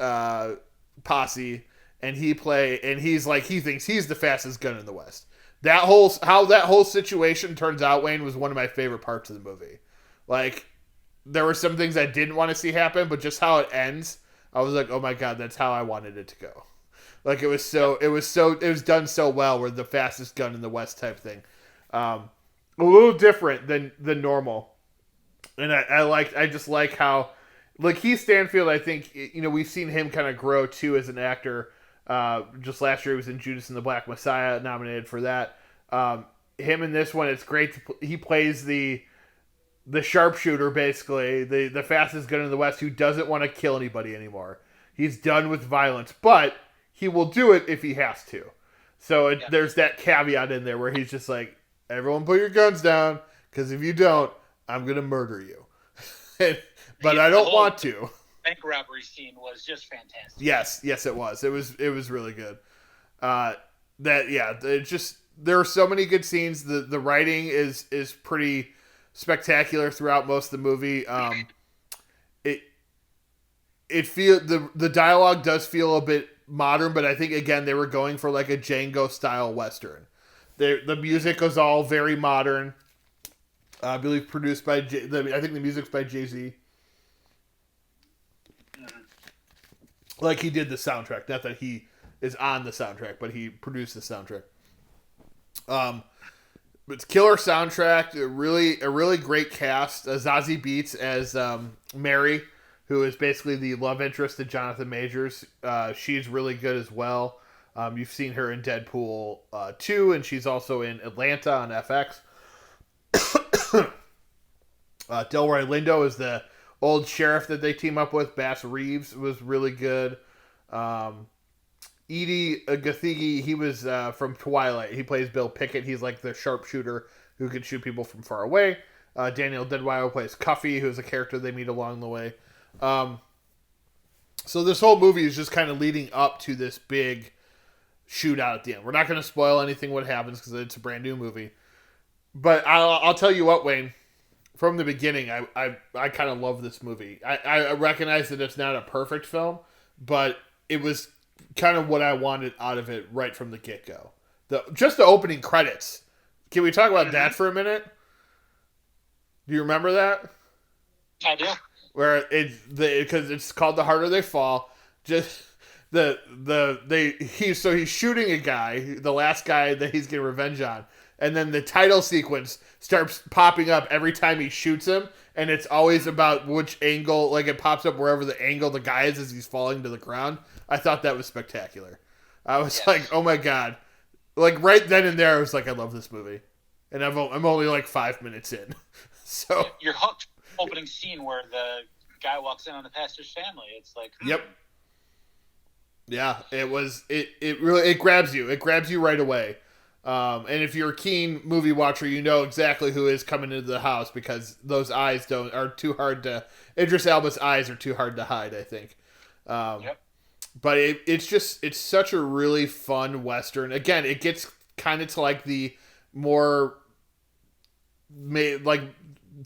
posse, and he thinks he's the fastest gun in the West. How that whole situation turns out, Wayne, was one of my favorite parts of the movie. Like, there were some things I didn't want to see happen, but just how it ends, I was like, oh my god, that's how I wanted it to go. Like, it was done so well, with the fastest gun in the West type thing. A little different than normal. And I just like how, Lakeith Stanfield, I think, we've seen him kind of grow too as an actor. Just last year he was in Judas and the Black Messiah, nominated for that. Him in this one, it's great. He plays the sharpshooter, basically, the fastest gun in the West, who doesn't want to kill anybody anymore. He's done with violence, but he will do it if he has to. So there's that caveat in there where he's just like, everyone put your guns down, because if you don't, I'm going to murder you. But I don't want to. Bank robbery scene was just fantastic. Yes, it was. It was really good. There are so many good scenes. The writing is pretty spectacular throughout most of the movie. The dialogue does feel a bit modern, but I think again they were going for like a Django style Western. The music was all very modern. I believe produced by I think the music's by Jay-Z. Like he did the soundtrack. Not that he is on the soundtrack, but he produced the soundtrack. It's killer soundtrack. A really great cast. Zazie Beetz as Mary, who is basically the love interest to Jonathan Majors. She's really good as well. You've seen her in Deadpool 2, and she's also in Atlanta on FX. Delroy Lindo is the old sheriff that they team up with. Bass Reeves was really good. Edie Gathegi, he was from Twilight. He plays Bill Pickett. He's like the sharpshooter who can shoot people from far away. Daniel Deadwyler plays Cuffy, who's a character they meet along the way. So this whole movie is just kind of leading up to this big shootout at the end. We're not going to spoil anything what happens because it's a brand new movie. But I'll tell you what, Wayne. From the beginning, I kind of love this movie. I recognize that it's not a perfect film, but it was kind of what I wanted out of it right from the get-go. Just the opening credits. Can we talk about that for a minute? Do you remember that? I do. Where because it's called The Harder They Fall. Just he's shooting a guy, the last guy that he's getting revenge on. And then the title sequence starts popping up every time he shoots him, and it's always about which angle, like it pops up wherever the angle the guy is as he's falling to the ground. I thought that was spectacular. I was like, oh my God. Like right then and there, I was like, I love this movie. And I'm only like 5 minutes in. So you're hooked. Opening scene where the guy walks in on the pastor's family. It's like, Yep. Yeah, it grabs you. It grabs you right away. And if you're a keen movie watcher, you know exactly who is coming into the house because those eyes are too hard to. Idris Elba's eyes are too hard to hide, I think. Yep. But it's such a really fun Western. Again, it gets kind of to like the more like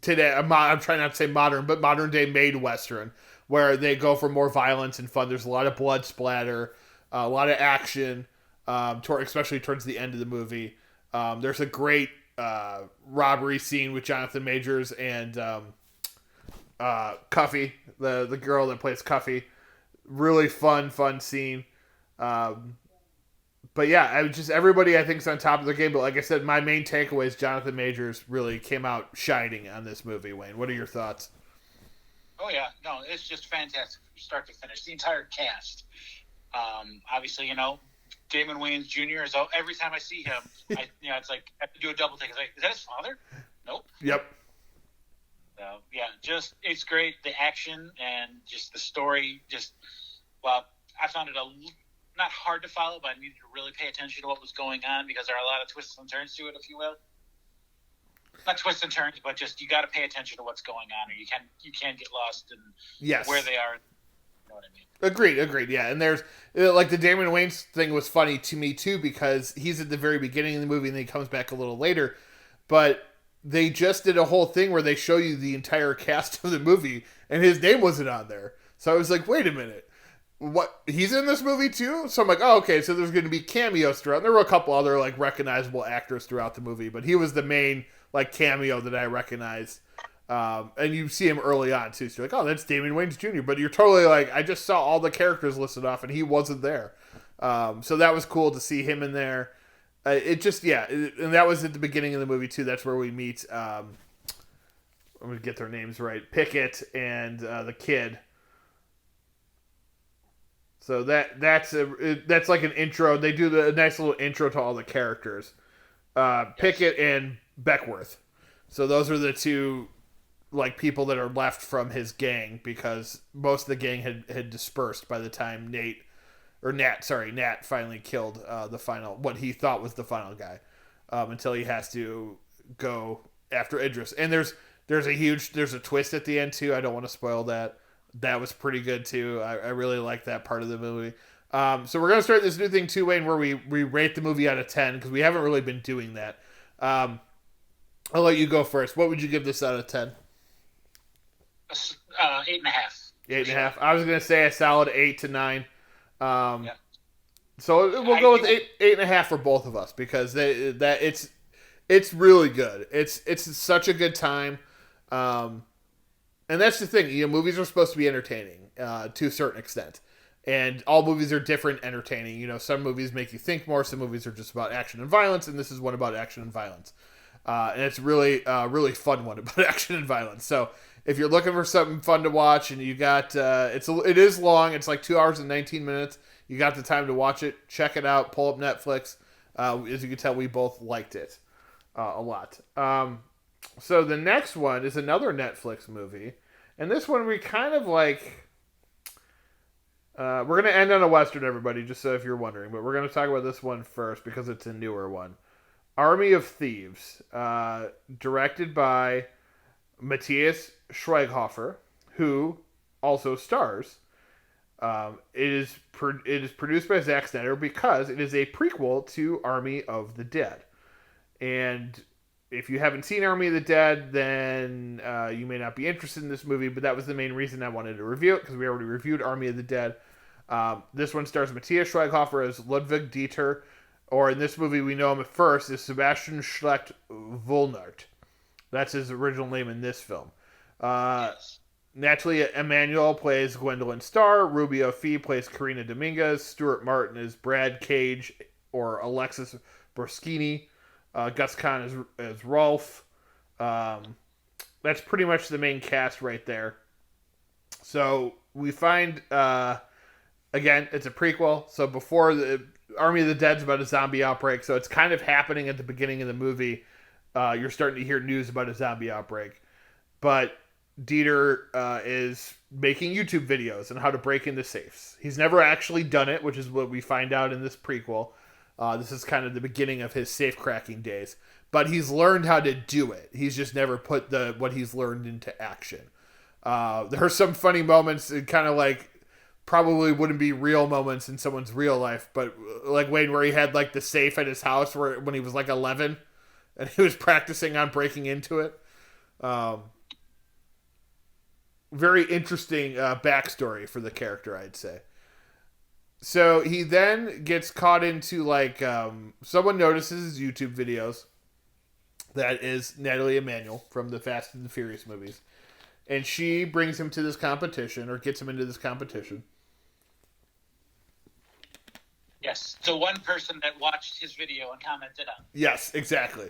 today. I'm trying not to say modern, but modern day made Western, where they go for more violence and fun. There's a lot of blood splatter, a lot of action. Especially towards the end of the movie. There's a great robbery scene with Jonathan Majors and Cuffy, the girl that plays Cuffy. Really fun scene. But yeah, everybody I think is on top of the game. But like I said, my main takeaway is Jonathan Majors really came out shining on this movie. Wayne, what are your thoughts? Oh yeah, no, it's just fantastic from start to finish. The entire cast. Obviously, Damon Wayans Jr. So every time I see him, it's like I have to do a double take. It's like, is that his father? Nope. Yep. So yeah, it's great. The action and just the story. I found it not hard to follow, but I needed to really pay attention to what was going on because there are a lot of twists and turns to it, if you will. Not twists and turns, but just you got to pay attention to what's going on, or you can get lost in where they are. You know what I mean? Agreed. Yeah, and there's like the Damon Wayans thing was funny to me too because he's at the very beginning of the movie and then he comes back a little later, but they just did a whole thing where they show you the entire cast of the movie and his name wasn't on there. So I was like, wait a minute, what? He's in this movie too? So I'm like, oh, okay. So there's going to be cameos throughout. And there were a couple other like recognizable actors throughout the movie, but he was the main like cameo that I recognized. And you see him early on too, so you're like, oh, that's Damon Wayans Jr. But you're totally like, I just saw all the characters listed off and he wasn't there. So that was cool to see him in there. And that was at the beginning of the movie too. That's where we meet, I'm going to get their names right, Pickett and the kid. So that's like an intro. They do a nice little intro to all the characters. Pickett and Beckworth. So those are the two like people that are left from his gang because most of the gang had dispersed by the time Nat finally killed what he thought was the final guy, until he has to go after Idris. And there's a twist at the end too. I don't want to spoil that. That was pretty good too. I really like that part of the movie. So we're gonna start this new thing too, Wayne, where we rate the movie out of 10 because we haven't really been doing that. I'll let you go first. What would you give this out of 10? 8.5. 8.5. I was gonna say a solid 8 to 9. So we'll go with 8.5 for both of us because it's really good. It's such a good time, and that's the thing. Movies are supposed to be entertaining to a certain extent, And all movies are different, entertaining. You know, some movies make you think more. Some movies are just about action and violence, and this is one about action and violence. And it's really, really fun one about action and violence. So if you're looking for something fun to watch, and you got, it is long. It's like 2 hours and 19 minutes. You got the time to watch it. Check it out. Pull up Netflix. As you can tell, we both liked it a lot. So the next one is another Netflix movie, and this one we kind of like. We're going to end on a Western, everybody, just so if you're wondering. But we're going to talk about this one first because it's a newer one. Army of Thieves, directed by Matthias Schweighöfer, who also stars. It is produced by Zack Snyder because it is a prequel to Army of the Dead. And if you haven't seen Army of the Dead, then you may not be interested in this movie, but that was the main reason I wanted to review it, because we already reviewed Army of the Dead. This one stars Matthias Schweighöfer as Ludwig Dieter, or in this movie we know him at first as Sebastian Schlecht Wohlnart. That's his original name in this film. Yes. Natalie Emmanuel plays Gwendolyn Starr, Rubio Fee plays Karina Dominguez, Stuart Martin is Brad Cage or Alexis Borschini, Gus Kahn as Rolf. That's pretty much the main cast right there. So we find, again, it's a prequel. So before the Army of the Dead's about a zombie outbreak, so it's kind of happening at the beginning of the movie. You're starting to hear news about a zombie outbreak. But Dieter is making YouTube videos on how to break into safes. He's never actually done it, which is what we find out in this prequel. This is kind of the beginning of his safe cracking days. But he's learned how to do it. He's just never put what he's learned into action. There are some funny moments, kind of like probably wouldn't be real moments in someone's real life, but like Wayne, where he had like the safe at his house when he was like 11 and he was practicing on breaking into it. Very interesting backstory for the character, I'd say. So he then gets caught into like someone notices his YouTube videos. That is Natalie Emmanuel from the Fast and the Furious movies. And she brings him to this competition, or gets him into this competition. Yes, the one person that watched his video and commented on. Yes, exactly.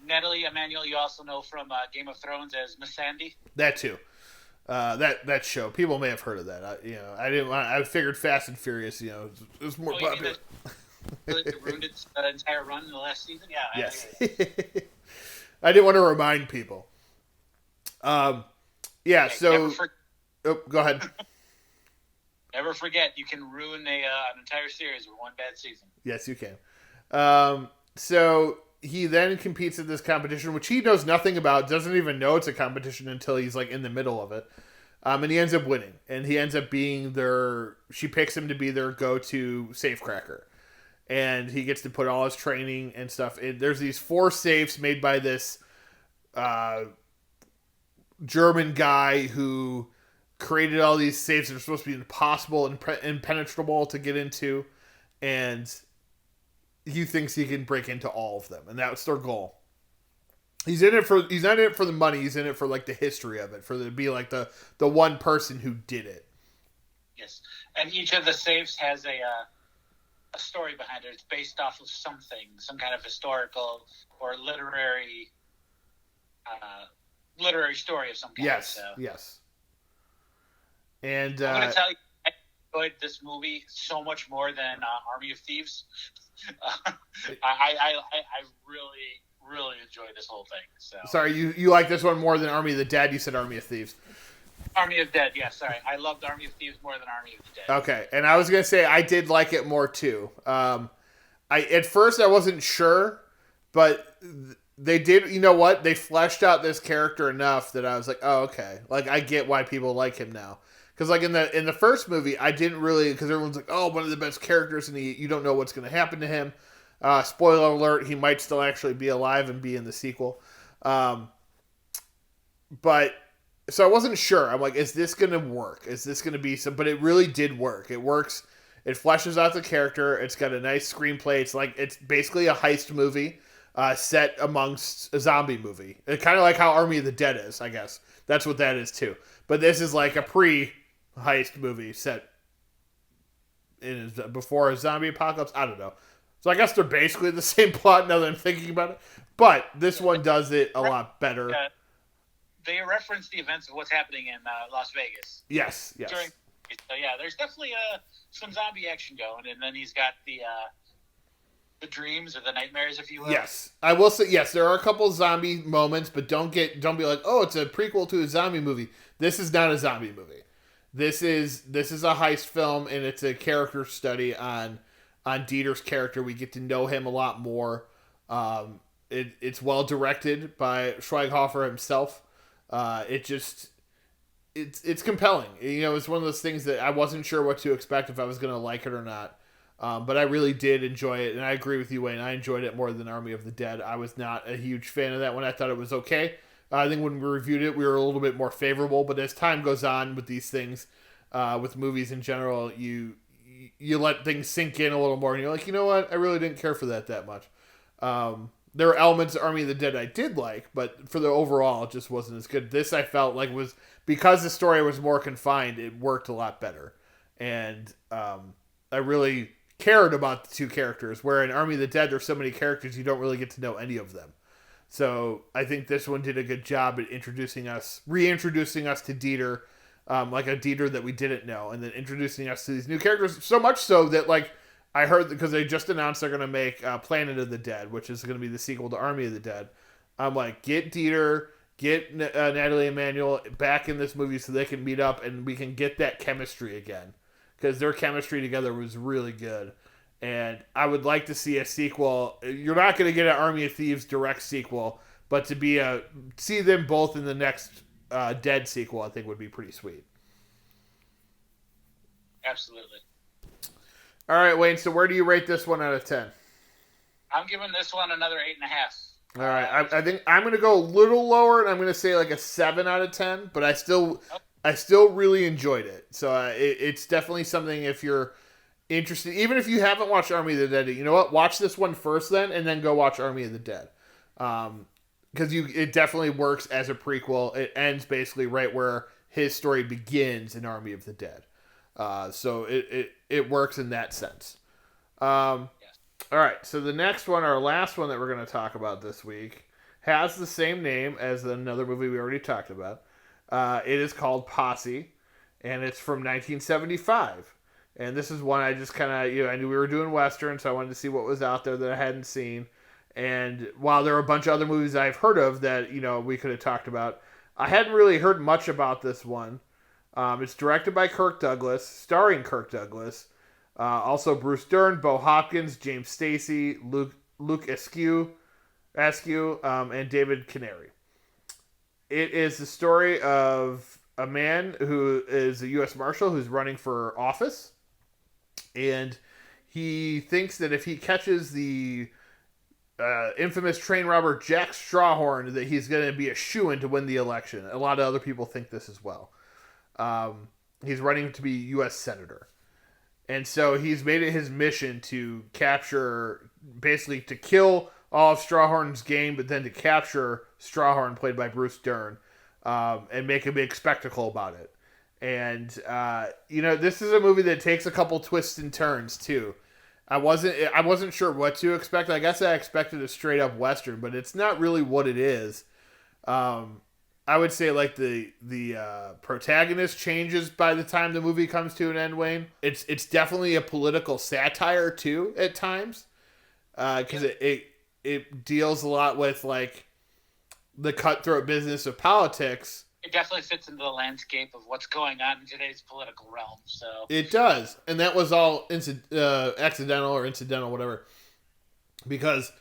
Natalie Emmanuel, you also know from Game of Thrones as Miss Sandy. That too. That show. People may have heard of that. I figured Fast and Furious, it was more popular. It ruined its entire run in the last season. Yeah. Yes. I didn't want to remind people. So go ahead. Never forget, you can ruin an entire series with one bad season. Yes, you can. So he then competes in this competition, which he knows nothing about, doesn't even know it's a competition until he's like in the middle of it. And he ends up winning, and he ends up being she picks him to be their go-to safecracker. And he gets to put all his training and stuff. There's these 4 safes made by this German guy who created all these safes that are supposed to be impossible and impenetrable to get into. And he thinks he can break into all of them. And that's their goal. He's not in it for the money. He's in it for like the history of it, for to be like the one person who did it. Yes. And each of the safes has a story behind it. It's based off of something, some kind of historical or literary story of some kind. Yes, yes. And I'm going to tell you, I enjoyed this movie so much more than Army of Thieves. I really, really enjoyed this whole thing. So. Sorry, you like this one more than Army of the Dead? You said Army of Thieves. Army of Dead, yeah, sorry. I loved Army of Thieves more than Army of the Dead. Okay, and I was going to say I did like it more too. At first I wasn't sure, but they did, you know what? They fleshed out this character enough that I was like, oh, okay. Like, I get why people like him now. Because, like, in the first movie, I didn't really, because everyone's like, oh, one of the best characters, and you don't know what's going to happen to him. Spoiler alert, he might still actually be alive and be in the sequel. But, so I wasn't sure. I'm like, is this going to work? Is this going to be some, but it really did work. It works. It fleshes out the character. It's got a nice screenplay. It's basically a heist movie set amongst a zombie movie. Kind of like how Army of the Dead is, I guess. That's what that is, too. But this is like a pre-heist movie set before a zombie apocalypse. I don't know. So I guess they're basically the same plot now that I'm thinking about it. But this one does it a lot better. They reference the events of what's happening in Las Vegas. Yes. So yeah, there's definitely some zombie action going, and then he's got the dreams or the nightmares, if you will. Yes, I will say yes. There are a couple zombie moments, but don't be like, oh, it's a prequel to a zombie movie. This is not a zombie movie. This is a heist film, and it's a character study on Dieter's character. We get to know him a lot more. It's well directed by Schweighofer himself. It's compelling. It's one of those things that I wasn't sure what to expect if I was going to like it or not. But I really did enjoy it, and I agree with you, Wayne. I enjoyed it more than Army of the Dead. I was not a huge fan of that one. I thought it was okay. I think when we reviewed it, we were a little bit more favorable. But as time goes on with these things, with movies in general, you let things sink in a little more, and you're like, you know what? I really didn't care for that much. There were elements of Army of the Dead I did like, but for the overall, it just wasn't as good. This I felt like was, because the story was more confined, it worked a lot better. And I really cared about the two characters, where in Army of the Dead there's so many characters you don't really get to know any of them. So I think this one did a good job at reintroducing us to Dieter, like a Dieter that we didn't know, and then introducing us to these new characters, so much so that, like, I heard, because they just announced they're going to make Planet of the Dead, which is going to be the sequel to Army of the Dead. I'm like, get Dieter, get Natalie Emmanuel back in this movie so they can meet up and we can get that chemistry again. Because their chemistry together was really good. And I would like to see a sequel. You're not going to get an Army of Thieves direct sequel, but to see them both in the next Dead sequel, I think would be pretty sweet. Absolutely. All right, Wayne, so where do you rate this one out of 10? I'm giving this one another 8.5. All right, I think I'm going to go a little lower, and I'm going to say like a 7 out of 10, but I still really enjoyed it. So it's definitely something, if you're interested, even if you haven't watched Army of the Dead, you know what? Watch this one first then, and then go watch Army of the Dead. Because it definitely works as a prequel. It ends basically right where his story begins in Army of the Dead. So it works in that sense. Yes. All right, so the next one, our last one that we're going to talk about this week, has the same name as another movie we already talked about. It is called Posse, and it's from 1975. And this is one I just kind of, I knew we were doing Western, so I wanted to see what was out there that I hadn't seen. And while there are a bunch of other movies I've heard of that, we could have talked about, I hadn't really heard much about this one. It's directed by Kirk Douglas, starring Kirk Douglas, also Bruce Dern, Bo Hopkins, James Stacey, Luke Askew, and David Canary. It is the story of a man who is a U.S. Marshal who's running for office, and he thinks that if he catches the infamous train robber Jack Strawhorn, that he's going to be a shoo-in to win the election. A lot of other people think this as well. He's running to be U.S. Senator. And so he's made it his mission to basically to kill all of Strawhorn's game, but then to capture Strawhorn, played by Bruce Dern, and make a big spectacle about it. And, this is a movie that takes a couple twists and turns, too. I wasn't sure what to expect. I guess I expected a straight-up Western, but it's not really what it is. I would say, like, the protagonist changes by the time the movie comes to an end, Wayne. It's definitely a political satire, too, at times. Because it deals a lot with, like, the cutthroat business of politics. It definitely fits into the landscape of what's going on in today's political realm. So it does. And that was all accidental or incidental, whatever. Because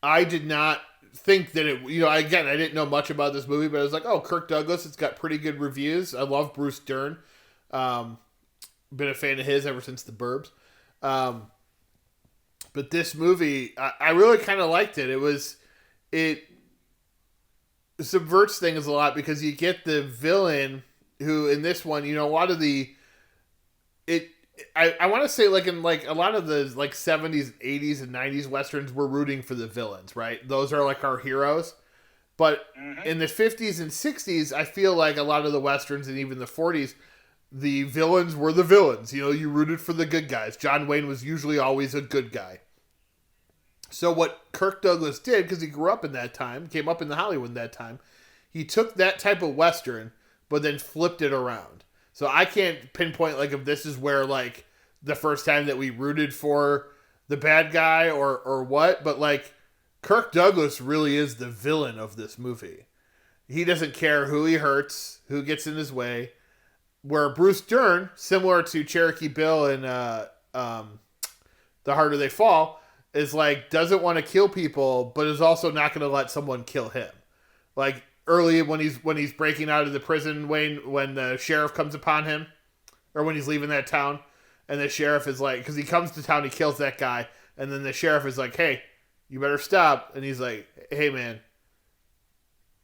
I did not think that it, again, I didn't know much about this movie, but I was like, oh, Kirk Douglas, it's got pretty good reviews. I love Bruce Dern. Been a fan of his ever since The Burbs. But this movie, I really kind of liked it. It subverts things a lot because you get the villain who, in this one, a lot of I want to say, like, in, like, a lot of the, like, 70s, 80s, and 90s Westerns, we're rooting for the villains, right? Those are, like, our heroes. But in the 50s and 60s, I feel like a lot of the Westerns and even the 40s, the villains were the villains. You know, you rooted for the good guys. John Wayne was usually always a good guy. So what Kirk Douglas did, because he grew up in that time, came up in the Hollywood in that time, he took that type of Western, but then flipped it around. So I can't pinpoint, like, if this is where, like, the first time that we rooted for the bad guy or what, but, like, Kirk Douglas really is the villain of this movie. He doesn't care who he hurts, who gets in his way. Where Bruce Dern, similar to Cherokee Bill in The Harder They Fall, is like, doesn't want to kill people, but is also not going to let someone kill him. Like, early when he's breaking out of the prison, when the sheriff comes upon him, or when he's leaving that town, and the sheriff is like, because he comes to town, he kills that guy, and then the sheriff is like, hey, you better stop. And he's like, hey, man,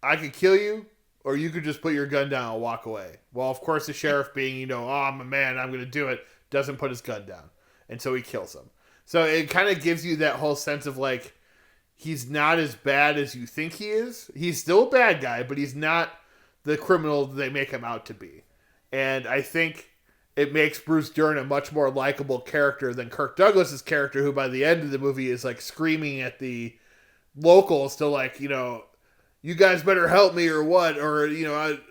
I could kill you, or you could just put your gun down and walk away. Well, of course, the sheriff, being, oh, I'm a man, I'm going to do it, doesn't put his gun down. And so he kills him. So it kind of gives you that whole sense of, like, he's not as bad as you think he is. He's still a bad guy, but he's not the criminal they make him out to be. And I think it makes Bruce Dern a much more likable character than Kirk Douglas's character, who by the end of the movie is, like, screaming at the locals to, like, you guys better help me or what, or,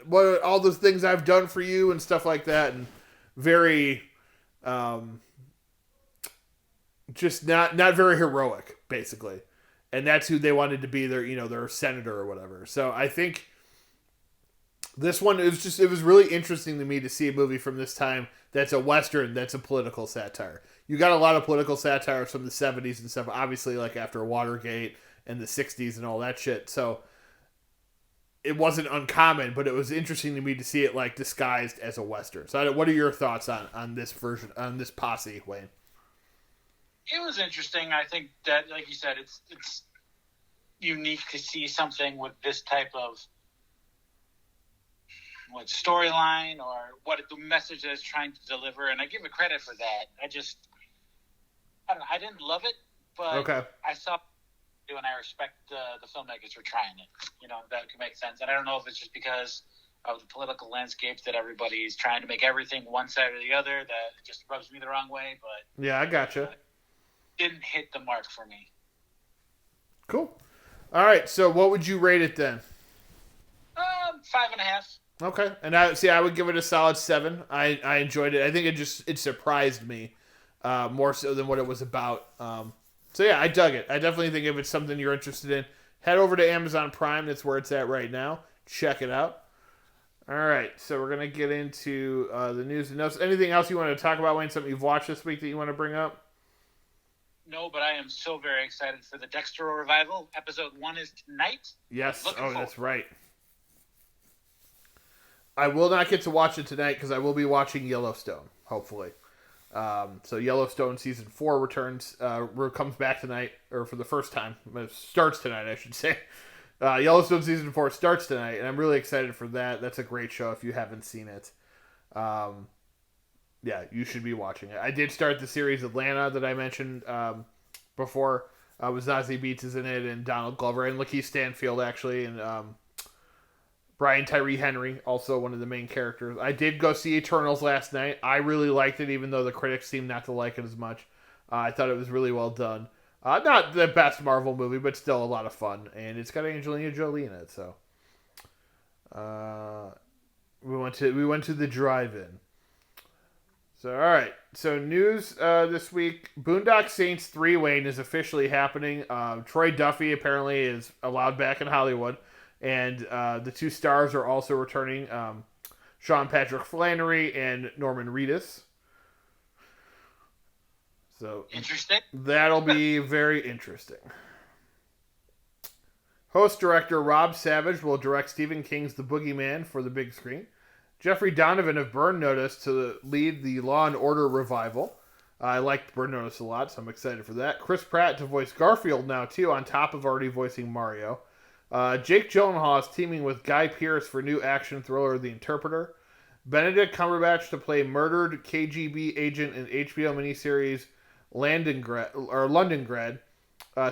what are all those things I've done for you and stuff like that. And very, just not very heroic, basically. And that's who they wanted to be their senator or whatever. So I think this one, it was really interesting to me to see a movie from this time that's a Western, that's a political satire. You got a lot of political satires from the 70s and stuff, obviously, like after Watergate and the 60s and all that shit. So it wasn't uncommon, but it was interesting to me to see it, like, disguised as a Western. So what are your thoughts on this version, on this Posse, Wayne? It was interesting. I think that, like you said, it's unique to see something with this type of storyline or what the message that it's trying to deliver, and I give it credit for that. I don't know. I didn't love it, but okay. I saw it, and I respect the filmmakers for trying it. That could make sense. And I don't know if it's just because of the political landscape that everybody's trying to make everything one side or the other, that it just rubs me the wrong way. But yeah, I gotcha. Didn't hit the mark for me. Cool. All right, so what would you rate it then? 5.5. Okay, and I would give it a solid 7. I enjoyed it. I think it surprised me more so than what it was about. So yeah, I dug it. I definitely think if it's something you're interested in, head over to Amazon Prime. That's where it's at right now. Check it out. All right, so we're gonna get into the news and notes. Anything else you want to talk about, Wayne? Something you've watched this week that you want to bring up? No, but I am so very excited for the Dexter revival. Episode 1 is tonight. Yes. That's right. I will not get to watch it tonight because I will be watching Yellowstone, hopefully. So Yellowstone season 4 comes back tonight, or for the first time. It starts tonight, I should say. Yellowstone season 4 starts tonight, and I'm really excited for that. That's a great show if you haven't seen it. Yeah, you should be watching it. I did start the series Atlanta that I mentioned before. With Zazie Beetz is in it, and Donald Glover, and Lakeith Stanfield, actually, and Brian Tyree Henry, also one of the main characters. I did go see Eternals last night. I really liked it, even though the critics seemed not to like it as much. I thought it was really well done. Not the best Marvel movie, but still a lot of fun. And it's got Angelina Jolie in it, so we went to the drive-in. So all right, so news this week: Boondock Saints 3, Wayne, is officially happening. Troy Duffy apparently is allowed back in Hollywood. And the 2 stars are also returning, Sean Patrick Flannery and Norman Reedus. So interesting. That'll be very interesting. Host-director Rob Savage will direct Stephen King's The Boogeyman for the big screen. Jeffrey Donovan of Burn Notice to lead the Law & Order revival. I liked Burn Notice a lot, so I'm excited for that. Chris Pratt to voice Garfield now, too, on top of already voicing Mario. Jake Gyllenhaal is teaming with Guy Pearce for new action thriller The Interpreter. Benedict Cumberbatch to play murdered KGB agent in HBO miniseries Londongrad.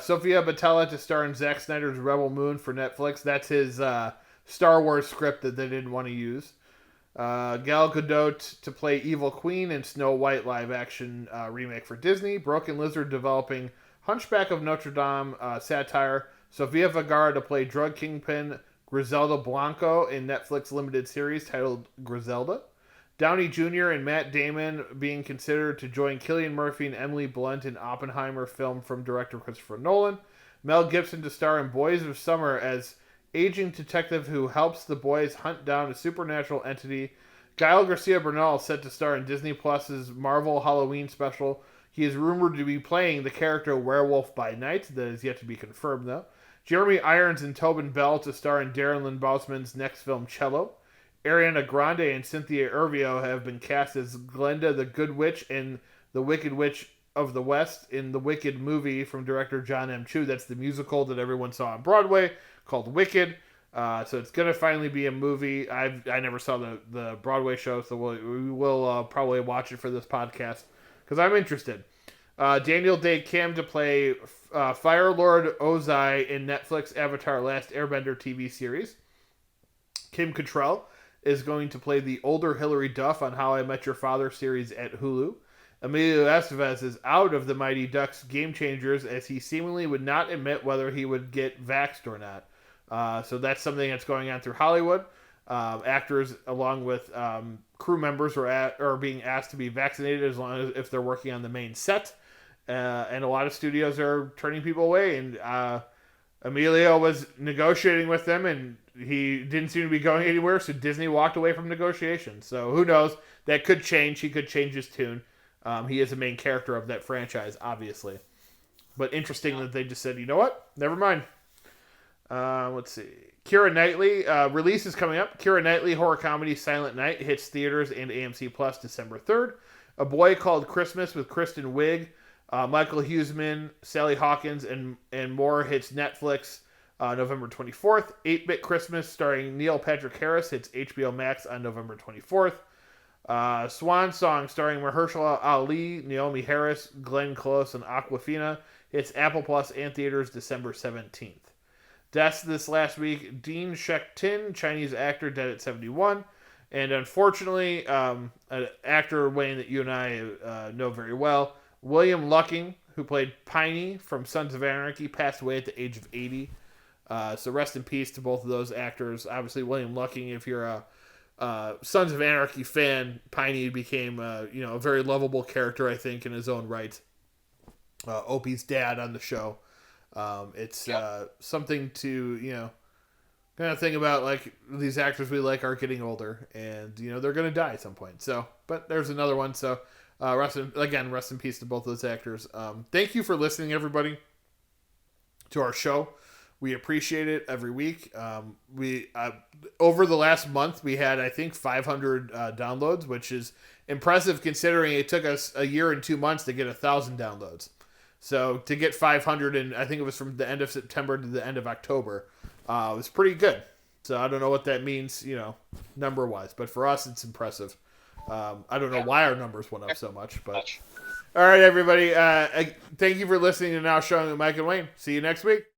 Sofia Boutella to star in Zack Snyder's Rebel Moon for Netflix. That's his Star Wars script that they didn't want to use. Gal Gadot to play Evil Queen in Snow White live-action remake for Disney. Broken Lizard developing Hunchback of Notre Dame satire. Sofia Vergara to play drug kingpin Griselda Blanco in Netflix limited series titled Griselda. Downey Jr. and Matt Damon being considered to join Cillian Murphy and Emily Blunt in Oppenheimer film from director Christopher Nolan. Mel Gibson to star in Boys of Summer as aging detective who helps the boys hunt down a supernatural entity. Gael Garcia Bernal set to star in Disney Plus's Marvel Halloween special. He is rumored to be playing the character Werewolf by Night. That is yet to be confirmed, though. Jeremy Irons and Tobin Bell to star in Darren Lynn Bousman's next film, Cello. Ariana Grande and Cynthia Erivo have been cast as Glenda the Good Witch and the Wicked Witch of the West in the Wicked movie from director John M. Chu. That's the musical that everyone saw on Broadway called Wicked. So it's going to finally be a movie. I never saw the Broadway show, so we will probably watch it for this podcast because I'm interested. Daniel Day Kim to play Fire Lord Ozai in Netflix Avatar Last Airbender TV series. Kim Cattrall is going to play the older Hilary Duff on How I Met Your Father series at Hulu. Emilio Estevez is out of the Mighty Ducks Game Changers as he seemingly would not admit whether he would get vaxxed or not. So that's something that's going on through Hollywood. Actors, along with crew members, are being asked to be vaccinated as long as if they're working on the main set. And a lot of studios are turning people away. And Emilio was negotiating with them, and he didn't seem to be going anywhere, so Disney walked away from negotiations. So who knows? That could change. He could change his tune. He is a main character of that franchise, obviously. But interesting that they just said, you know what? Never mind. Let's see. Keira Knightley. Release is coming up. Keira Knightley horror comedy Silent Night hits theaters and AMC Plus December 3rd. A Boy Called Christmas with Kristen Wiig, Michael Huseman, Sally Hawkins, and more hits Netflix November 24th. 8-Bit Christmas starring Neil Patrick Harris hits HBO Max on November 24th. Swan Song starring Mahershala Ali, Naomi Harris, Glenn Close, and Aquafina hits Apple Plus and theaters December 17th. Deaths this last week, Dean Shek-tin, Chinese actor, dead at 71. And unfortunately, an actor, Wayne, that you and I know very well, William Lucking, who played Piney from Sons of Anarchy, passed away at the age of 80. So rest in peace to both of those actors. Obviously, William Lucking, if you're a Sons of Anarchy fan, Piney became a very lovable character, I think, in his own right. Opie's dad on the show. It's something to kind of think about, like, these actors we like are getting older, and they're going to die at some point. So, but there's another one. So, rest in peace to both those actors. Thank you for listening, everybody, to our show. We appreciate it every week. We over the last month we had, I think, 500 downloads, which is impressive considering it took us a year and 2 months to get 1,000 downloads. So to get 500, and I think it was from the end of September to the end of October, was pretty good. So I don't know what that means, number wise, but for us it's impressive. I don't know why our numbers went up so much, but all right, everybody. Thank you for listening to Now Showing with Mike and Wayne. See you next week.